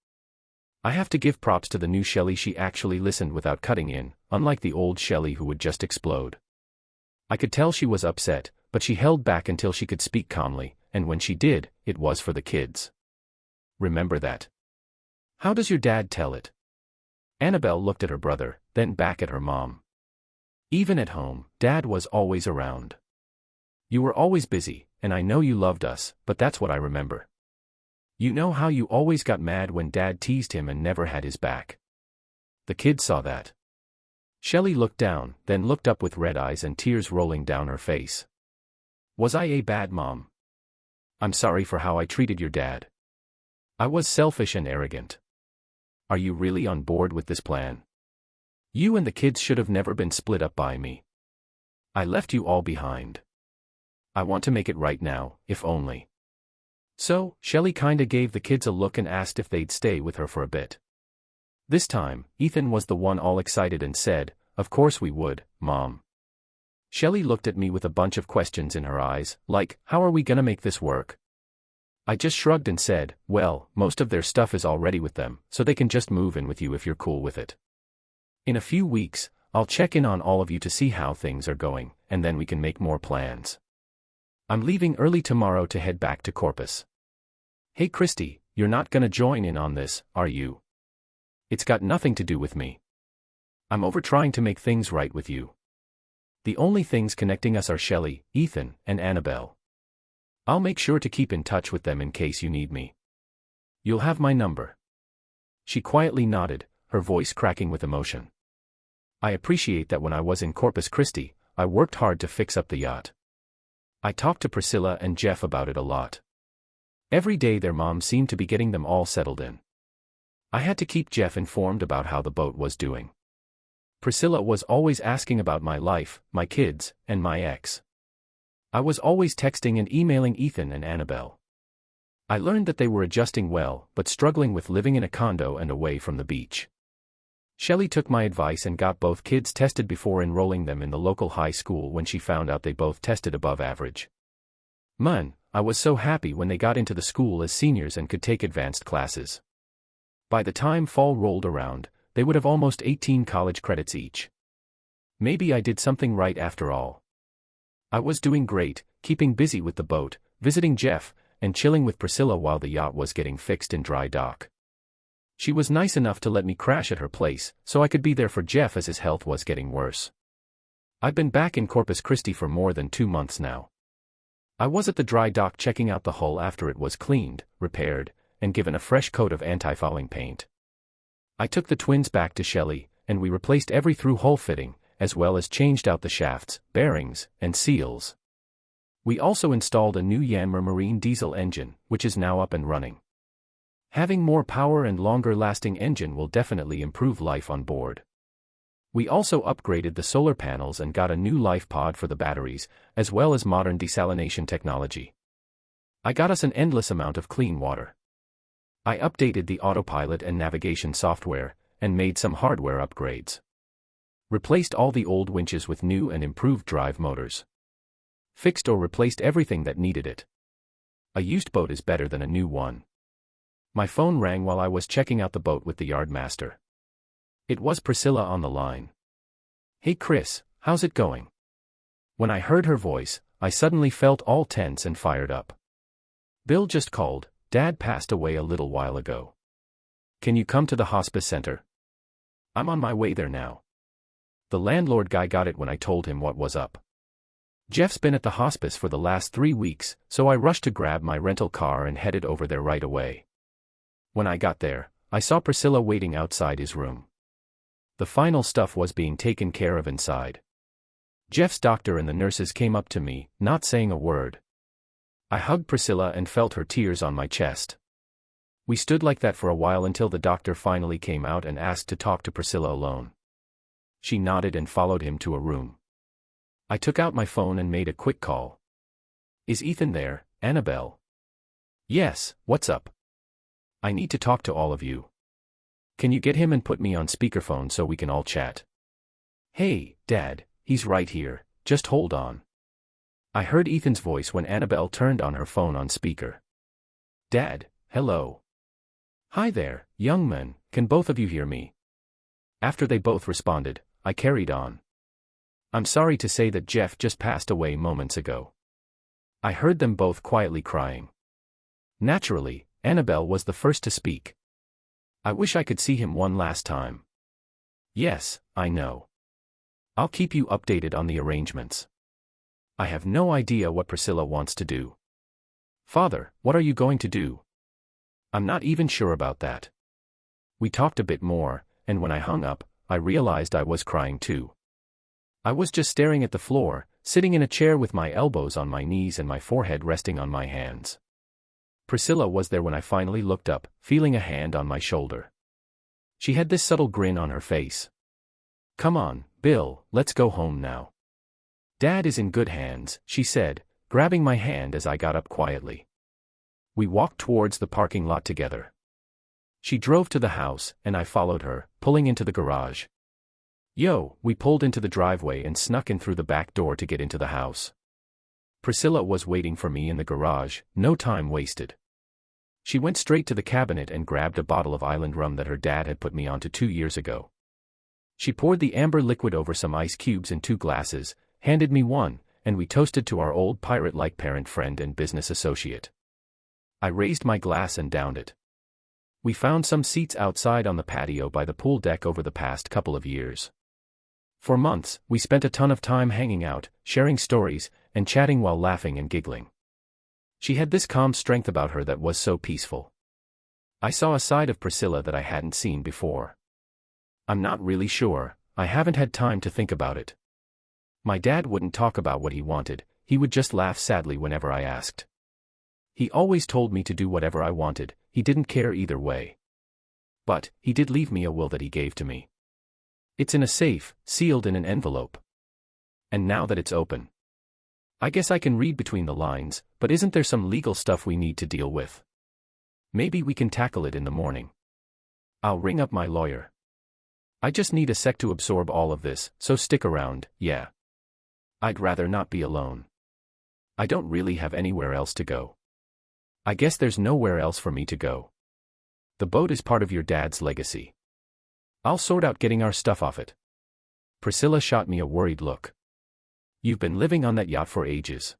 [SPEAKER 1] I have to give props to the new Shelley. She actually listened without cutting in, unlike the old Shelley who would just explode. I could tell she was upset, but she held back until she could speak calmly, and when she did, it was for the kids. Remember that. How does your dad tell it? Annabelle looked at her brother, then back at her mom. Even at home, Dad was always around. You were always busy, and I know you loved us, but that's what I remember. You know how you always got mad when Dad teased him and never had his back. The kids saw that. Shelley looked down, then looked up with red eyes and tears rolling down her face. Was I a bad mom? I'm sorry for how I treated your dad. I was selfish and arrogant. Are you really on board with this plan? You and the kids should have never been split up by me. I left you all behind. I want to make it right now, if only. So, Shelley kinda gave the kids a look and asked if they'd stay with her for a bit. This time, Ethan was the one all excited and said, "Of course we would, Mom." Shelley looked at me with a bunch of questions in her eyes, like, how are we gonna make this work? I just shrugged and said, well, most of their stuff is already with them, so they can just move in with you if you're cool with it. In a few weeks, I'll check in on all of you to see how things are going, and then we can make more plans. I'm leaving early tomorrow to head back to Corpus. Hey Christy, you're not gonna join in on this, are you? It's got nothing to do with me. I'm over trying to make things right with you. The only things connecting us are Shelley, Ethan, and Annabelle. I'll make sure to keep in touch with them in case you need me. You'll have my number. She quietly nodded, her voice cracking with emotion. I appreciate that when I was in Corpus Christi, I worked hard to fix up the yacht. I talked to Priscilla and Jeff about it a lot. Every day their mom seemed to be getting them all settled in. I had to keep Jeff informed about how the boat was doing. Priscilla was always asking about my life, my kids, and my ex. I was always texting and emailing Ethan and Annabelle. I learned that they were adjusting well, but struggling with living in a condo and away from the beach. Shelley took my advice and got both kids tested before enrolling them in the local high school when she found out they both tested above average. Man, I was so happy when they got into the school as seniors and could take advanced classes. By the time fall rolled around, they would have almost 18 college credits each. Maybe I did something right after all. I was doing great, keeping busy with the boat, visiting Jeff, and chilling with Priscilla while the yacht was getting fixed in dry dock. She was nice enough to let me crash at her place, so I could be there for Jeff as his health was getting worse. I've been back in Corpus Christi for more than 2 months now. I was at the dry dock checking out the hull after it was cleaned, repaired, and given a fresh coat of anti-fouling paint. I took the twins back to Shelley, and we replaced every through-hull fitting, as well as changed out the shafts, bearings, and seals. We also installed a new Yanmar marine diesel engine, which is now up and running. Having more power and longer-lasting engine will definitely improve life on board. We also upgraded the solar panels and got a new life pod for the batteries, as well as modern desalination technology. I got us an endless amount of clean water. I updated the autopilot and navigation software, and made some hardware upgrades. Replaced all the old winches with new and improved drive motors. Fixed or replaced everything that needed it. A used boat is better than a new one. My phone rang while I was checking out the boat with the yard master. It was Priscilla on the line. Hey Chris, how's it going? When I heard her voice, I suddenly felt all tense and fired up. Bill just called, Dad passed away a little while ago. Can you come to the hospice center? I'm on my way there now. The landlord guy got it when I told him what was up. Jeff's been at the hospice for the last 3 weeks, so I rushed to grab my rental car and headed over there right away. When I got there, I saw Priscilla waiting outside his room. The final stuff was being taken care of inside. Jeff's doctor and the nurses came up to me, not saying a word. I hugged Priscilla and felt her tears on my chest. We stood like that for a while until the doctor finally came out and asked to talk to Priscilla alone. She nodded and followed him to a room. I took out my phone and made a quick call. Is Ethan there, Annabelle? Yes, what's up? I need to talk to all of you. Can you get him and put me on speakerphone so we can all chat? Hey, Dad, he's right here, just hold on. I heard Ethan's voice when Annabelle turned on her phone on speaker. Dad, hello. Hi there, young man, can both of you hear me? After they both responded, I carried on. I'm sorry to say that Jeff just passed away moments ago. I heard them both quietly crying. Naturally, Annabelle was the first to speak. I wish I could see him one last time. Yes, I know. I'll keep you updated on the arrangements. I have no idea what Priscilla wants to do. Father, what are you going to do? I'm not even sure about that. We talked a bit more, and when I hung up, I realized I was crying too. I was just staring at the floor, sitting in a chair with my elbows on my knees and my forehead resting on my hands. Priscilla was there when I finally looked up, feeling a hand on my shoulder. She had this subtle grin on her face. Come on, Bill, let's go home now. Dad is in good hands, she said, grabbing my hand as I got up quietly. We walked towards the parking lot together. She drove to the house, and I followed her, pulling into the garage. We pulled into the driveway and snuck in through the back door to get into the house. Priscilla was waiting for me in the garage, no time wasted. She went straight to the cabinet and grabbed a bottle of island rum that her dad had put me onto 2 years ago. She poured the amber liquid over some ice cubes in 2 glasses, handed me one, and we toasted to our old pirate-like parent friend and business associate. I raised my glass and downed it. We found some seats outside on the patio by the pool deck over the past couple of years. For months, we spent a ton of time hanging out, sharing stories, and chatting while laughing and giggling. She had this calm strength about her that was so peaceful. I saw a side of Priscilla that I hadn't seen before. I'm not really sure, I haven't had time to think about it. My dad wouldn't talk about what he wanted, he would just laugh sadly whenever I asked. He always told me to do whatever I wanted, he didn't care either way. But, he did leave me a will that he gave to me. It's in a safe, sealed in an envelope. And now that it's open, I guess I can read between the lines, but isn't there some legal stuff we need to deal with? Maybe we can tackle it in the morning. I'll ring up my lawyer. I just need a sec to absorb all of this, so stick around, yeah. I'd rather not be alone. I don't really have anywhere else to go. I guess there's nowhere else for me to go. The boat is part of your dad's legacy. I'll sort out getting our stuff off it. Priscilla shot me a worried look. You've been living on that yacht for ages.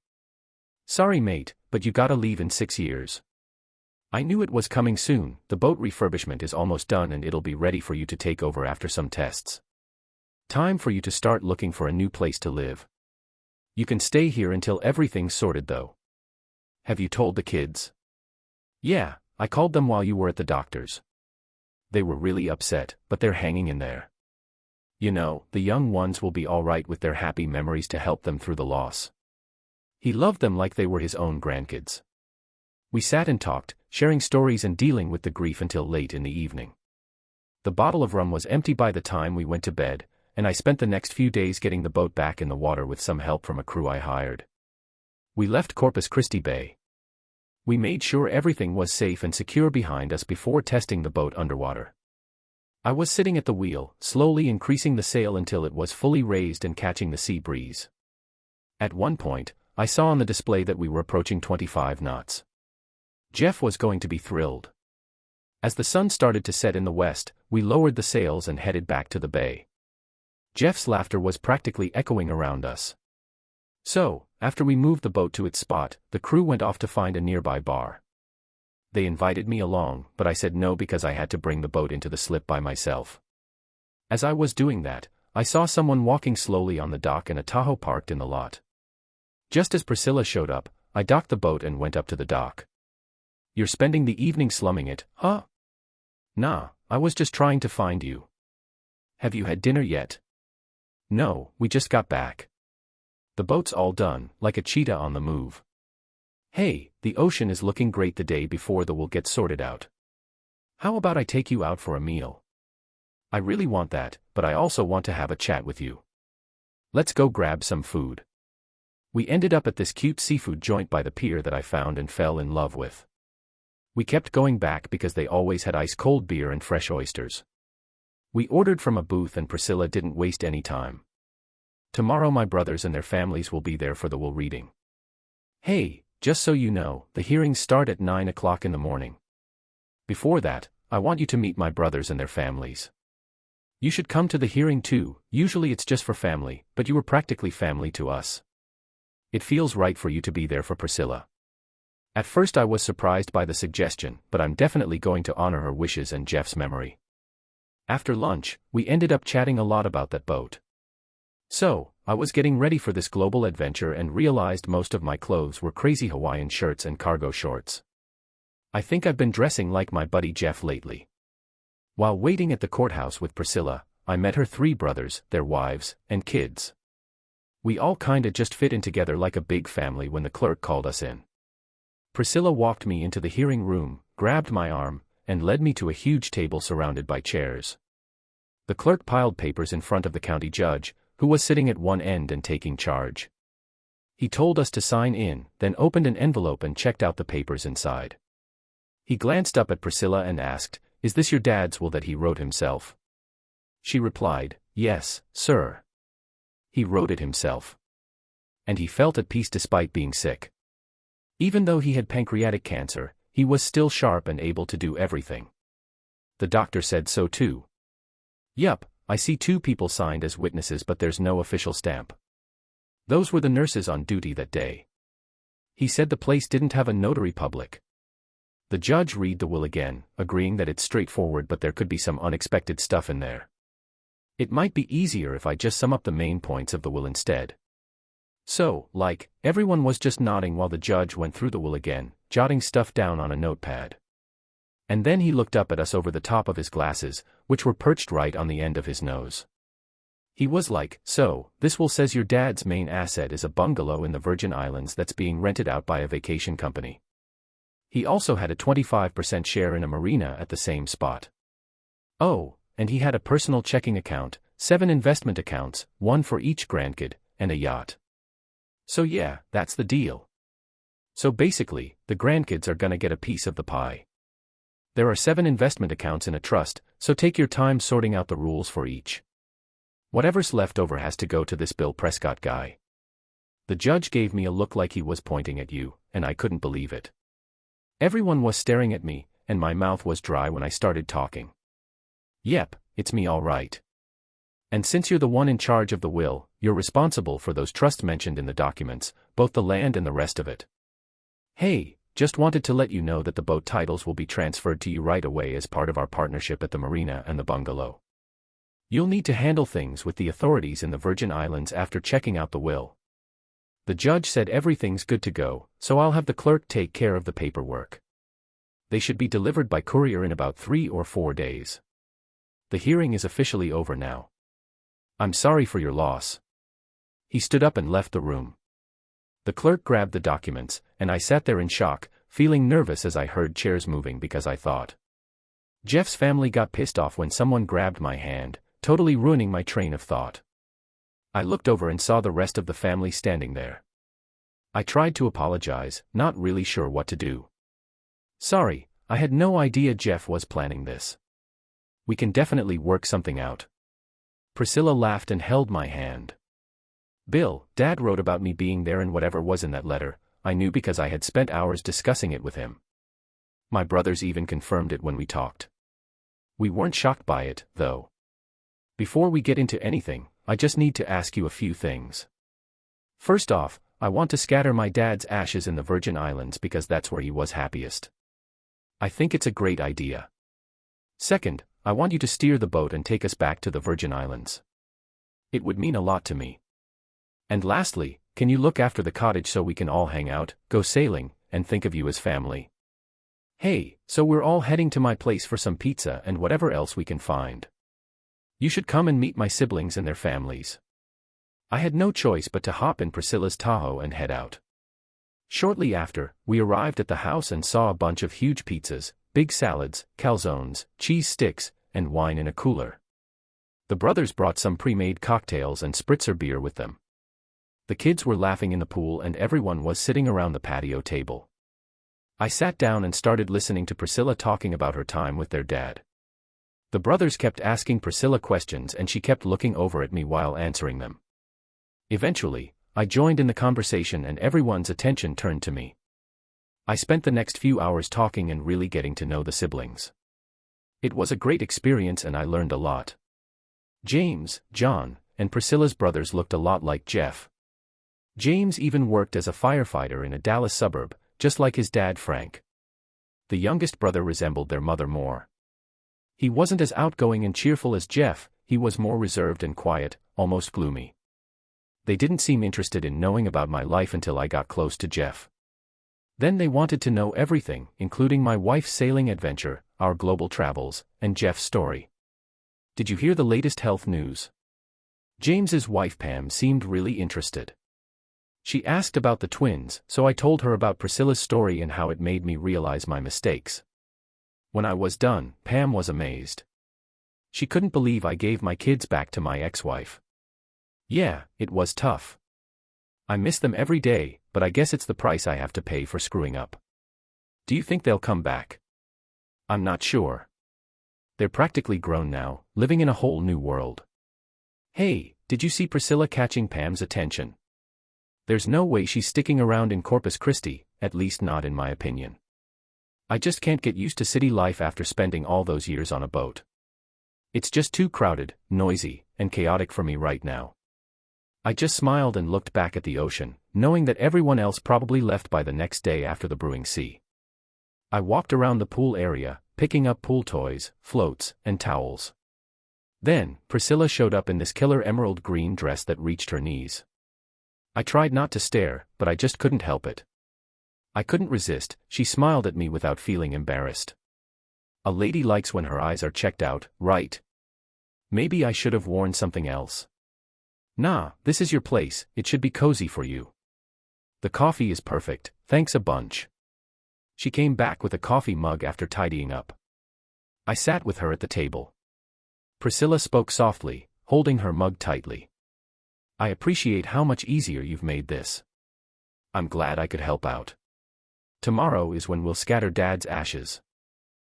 [SPEAKER 1] Sorry mate, but you gotta leave in 6 years. I knew it was coming soon, the boat refurbishment is almost done and it'll be ready for you to take over after some tests. Time for you to start looking for a new place to live. You can stay here until everything's sorted though. Have you told the kids? Yeah, I called them while you were at the doctor's. They were really upset, but they're hanging in there. You know, the young ones will be alright with their happy memories to help them through the loss. He loved them like they were his own grandkids. We sat and talked, sharing stories and dealing with the grief until late in the evening. The bottle of rum was empty by the time we went to bed, and I spent the next few days getting the boat back in the water with some help from a crew I hired. We left Corpus Christi Bay. We made sure everything was safe and secure behind us before testing the boat underwater. I was sitting at the wheel, slowly increasing the sail until it was fully raised and catching the sea breeze. At one point, I saw on the display that we were approaching 25 knots. Jeff was going to be thrilled. As the sun started to set in the west, we lowered the sails and headed back to the bay. Jeff's laughter was practically echoing around us. So, after we moved the boat to its spot, the crew went off to find a nearby bar. They invited me along, but I said no because I had to bring the boat into the slip by myself. As I was doing that, I saw someone walking slowly on the dock and a Tahoe parked in the lot. Just as Priscilla showed up, I docked the boat and went up to the dock. You're spending the evening slumming it, huh? Nah, I was just trying to find you. Have you had dinner yet? No, we just got back. The boat's all done, like a cheetah on the move. Hey, the ocean is looking great the day before the will get sorted out. How about I take you out for a meal? I really want that, but I also want to have a chat with you. Let's go grab some food. We ended up at this cute seafood joint by the pier that I found and fell in love with. We kept going back because they always had ice-cold beer and fresh oysters. We ordered from a booth and Priscilla didn't waste any time. Tomorrow my brothers and their families will be there for the will reading. Hey, just so you know, the hearings start at 9 o'clock in the morning. Before that, I want you to meet my brothers and their families. You should come to the hearing too, usually it's just for family, but you were practically family to us. It feels right for you to be there for Priscilla. At first I was surprised by the suggestion, but I'm definitely going to honor her wishes and Jeff's memory. After lunch, we ended up chatting a lot about that boat. So, I was getting ready for this global adventure and realized most of my clothes were crazy Hawaiian shirts and cargo shorts. I think I've been dressing like my buddy Jeff lately. While waiting at the courthouse with Priscilla, I met her 3 brothers, their wives, and kids. We all kinda just fit in together like a big family when the clerk called us in. Priscilla walked me into the hearing room, grabbed my arm, and led me to a huge table surrounded by chairs. The clerk piled papers in front of the county judge, who was sitting at one end and taking charge. He told us to sign in, then opened an envelope and checked out the papers inside. He glanced up at Priscilla and asked, "Is this your dad's will that he wrote himself?" She replied, "Yes, sir. He wrote it himself. And he felt at peace despite being sick. Even though he had pancreatic cancer, he was still sharp and able to do everything. The doctor said so too. Yup, I see 2 people signed as witnesses but there's no official stamp. Those were the nurses on duty that day. He said the place didn't have a notary public. The judge read the will again, agreeing that it's straightforward but there could be some unexpected stuff in there. It might be easier if I just sum up the main points of the will instead. So, everyone was just nodding while the judge went through the will again, jotting stuff down on a notepad. And then he looked up at us over the top of his glasses, which were perched right on the end of his nose. He was like, "So, this will says your dad's main asset is a bungalow in the Virgin Islands that's being rented out by a vacation company. He also had a 25% share in a marina at the same spot. Oh, and he had a personal checking account, 7 investment accounts, 1 for each grandkid, and a yacht. So yeah, that's the deal. So basically, the grandkids are gonna get a piece of the pie. There are 7 investment accounts in a trust, so take your time sorting out the rules for each. Whatever's left over has to go to this Bill Prescott guy." The judge gave me a look like he was pointing at you, and I couldn't believe it. Everyone was staring at me, and my mouth was dry when I started talking. "Yep, it's me all right. And since you're the one in charge of the will, you're responsible for those trusts mentioned in the documents, both the land and the rest of it. Hey, just wanted to let you know that the boat titles will be transferred to you right away as part of our partnership at the marina and the bungalow. You'll need to handle things with the authorities in the Virgin Islands after checking out the will. The judge said everything's good to go, so I'll have the clerk take care of the paperwork. They should be delivered by courier in about 3 or 4 days. The hearing is officially over now. I'm sorry for your loss." He stood up and left the room. The clerk grabbed the documents, and I sat there in shock, feeling nervous as I heard chairs moving because I thought Jeff's family got pissed off when someone grabbed my hand, totally ruining my train of thought. I looked over and saw the rest of the family standing there. I tried to apologize, not really sure what to do. "Sorry, I had no idea Jeff was planning this. We can definitely work something out." Priscilla laughed and held my hand. "Bill, Dad wrote about me being there and whatever was in that letter, I knew because I had spent hours discussing it with him. My brothers even confirmed it when we talked. We weren't shocked by it, though. Before we get into anything, I just need to ask you a few things. First off, I want to scatter my dad's ashes in the Virgin Islands because that's where he was happiest. I think it's a great idea. Second, I want you to steer the boat and take us back to the Virgin Islands. It would mean a lot to me. And lastly, can you look after the cottage so we can all hang out, go sailing, and think of you as family? Hey, so we're all heading to my place for some pizza and whatever else we can find. You should come and meet my siblings and their families." I had no choice but to hop in Priscilla's Tahoe and head out. Shortly after, we arrived at the house and saw a bunch of huge pizzas, big salads, calzones, cheese sticks, and wine in a cooler. The brothers brought some pre-made cocktails and spritzer beer with them. The kids were laughing in the pool and everyone was sitting around the patio table. I sat down and started listening to Priscilla talking about her time with their dad. The brothers kept asking Priscilla questions and she kept looking over at me while answering them. Eventually, I joined in the conversation and everyone's attention turned to me. I spent the next few hours talking and really getting to know the siblings. It was a great experience and I learned a lot. James, John, and Priscilla's brothers looked a lot like Jeff. James even worked as a firefighter in a Dallas suburb, just like his dad Frank. The youngest brother resembled their mother more. He wasn't as outgoing and cheerful as Jeff, he was more reserved and quiet, almost gloomy. They didn't seem interested in knowing about my life until I got close to Jeff. Then they wanted to know everything, including my wife's sailing adventure, our global travels, and Jeff's story. Did you hear the latest health news? James's wife Pam seemed really interested. She asked about the twins, so I told her about Priscilla's story and how it made me realize my mistakes. When I was done, Pam was amazed. She couldn't believe I gave my kids back to my ex-wife. Yeah, it was tough. I miss them every day, but I guess it's the price I have to pay for screwing up. Do you think they'll come back? I'm not sure. They're practically grown now, living in a whole new world. Hey, did you see Priscilla catching Pam's attention? There's no way she's sticking around in Corpus Christi, at least not in my opinion. I just can't get used to city life after spending all those years on a boat. It's just too crowded, noisy, and chaotic for me right now. I just smiled and looked back at the ocean, knowing that everyone else probably left by the next day after the brewing sea. I walked around the pool area, picking up pool toys, floats, and towels. Then, Priscilla showed up in this killer emerald green dress that reached her knees. I tried not to stare, but I just couldn't help it. I couldn't resist. She smiled at me without feeling embarrassed. A lady likes when her eyes are checked out, right? Maybe I should have worn something else. Nah, this is your place, it should be cozy for you. The coffee is perfect, thanks a bunch. She came back with a coffee mug after tidying up. I sat with her at the table. Priscilla spoke softly, holding her mug tightly. I appreciate how much easier you've made this. I'm glad I could help out. Tomorrow is when we'll scatter Dad's ashes.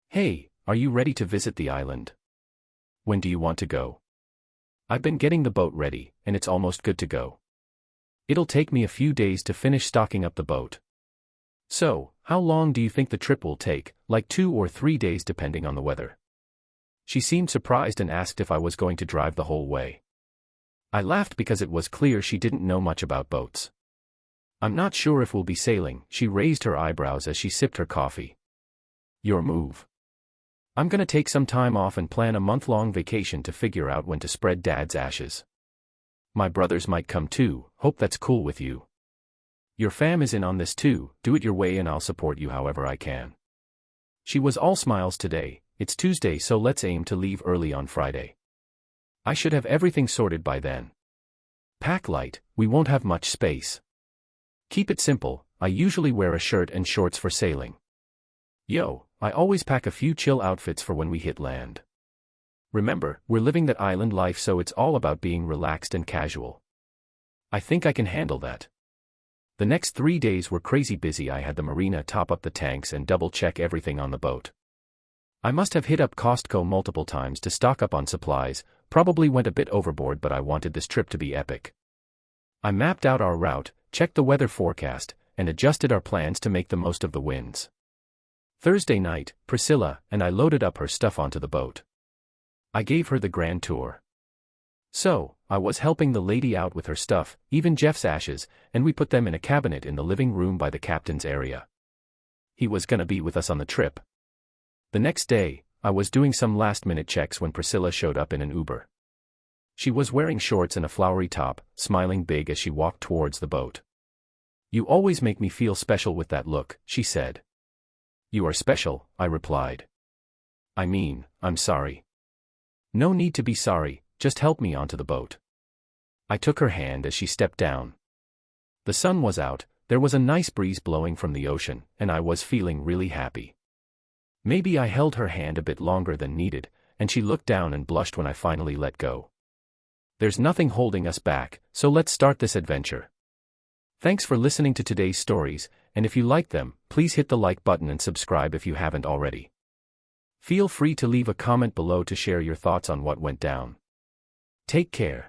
[SPEAKER 1] Hey, are you ready to visit the island? When do you want to go? I've been getting the boat ready, and it's almost good to go. It'll take me a few days to finish stocking up the boat. So, how long do you think the trip will take? Like 2 or 3 days depending on the weather. She seemed surprised and asked if I was going to drive the whole way. I laughed because it was clear she didn't know much about boats. I'm not sure if we'll be sailing, she raised her eyebrows as she sipped her coffee. Your move. I'm gonna take some time off and plan a month-long vacation to figure out when to spread Dad's ashes. My brothers might come too, hope that's cool with you. Your fam is in on this too, do it your way and I'll support you however I can. She was all smiles today. It's Tuesday, so let's aim to leave early on Friday. I should have everything sorted by then. Pack light, we won't have much space. Keep it simple, I usually wear a shirt and shorts for sailing. Yo, I always pack a few chill outfits for when we hit land. Remember, we're living that island life, so it's all about being relaxed and casual. I think I can handle that. The next 3 days were crazy busy. I had the marina top up the tanks and double-check everything on the boat. I must have hit up Costco multiple times to stock up on supplies, probably went a bit overboard, but I wanted this trip to be epic. I mapped out our route, checked the weather forecast, and adjusted our plans to make the most of the winds. Thursday night, Priscilla and I loaded up her stuff onto the boat. I gave her the grand tour. So, I was helping the lady out with her stuff, even Jeff's ashes, and we put them in a cabinet in the living room by the captain's area. He was gonna be with us on the trip. The next day, I was doing some last-minute checks when Priscilla showed up in an Uber. She was wearing shorts and a flowery top, smiling big as she walked towards the boat. You always make me feel special with that look, she said. You are special, I replied. I mean, I'm sorry. No need to be sorry, just help me onto the boat. I took her hand as she stepped down. The sun was out, there was a nice breeze blowing from the ocean, and I was feeling really happy. Maybe I held her hand a bit longer than needed, and she looked down and blushed when I finally let go. There's nothing holding us back, so let's start this adventure. Thanks for listening to today's stories, and if you like them, please hit the like button and subscribe if you haven't already. Feel free to leave a comment below to share your thoughts on what went down. Take care.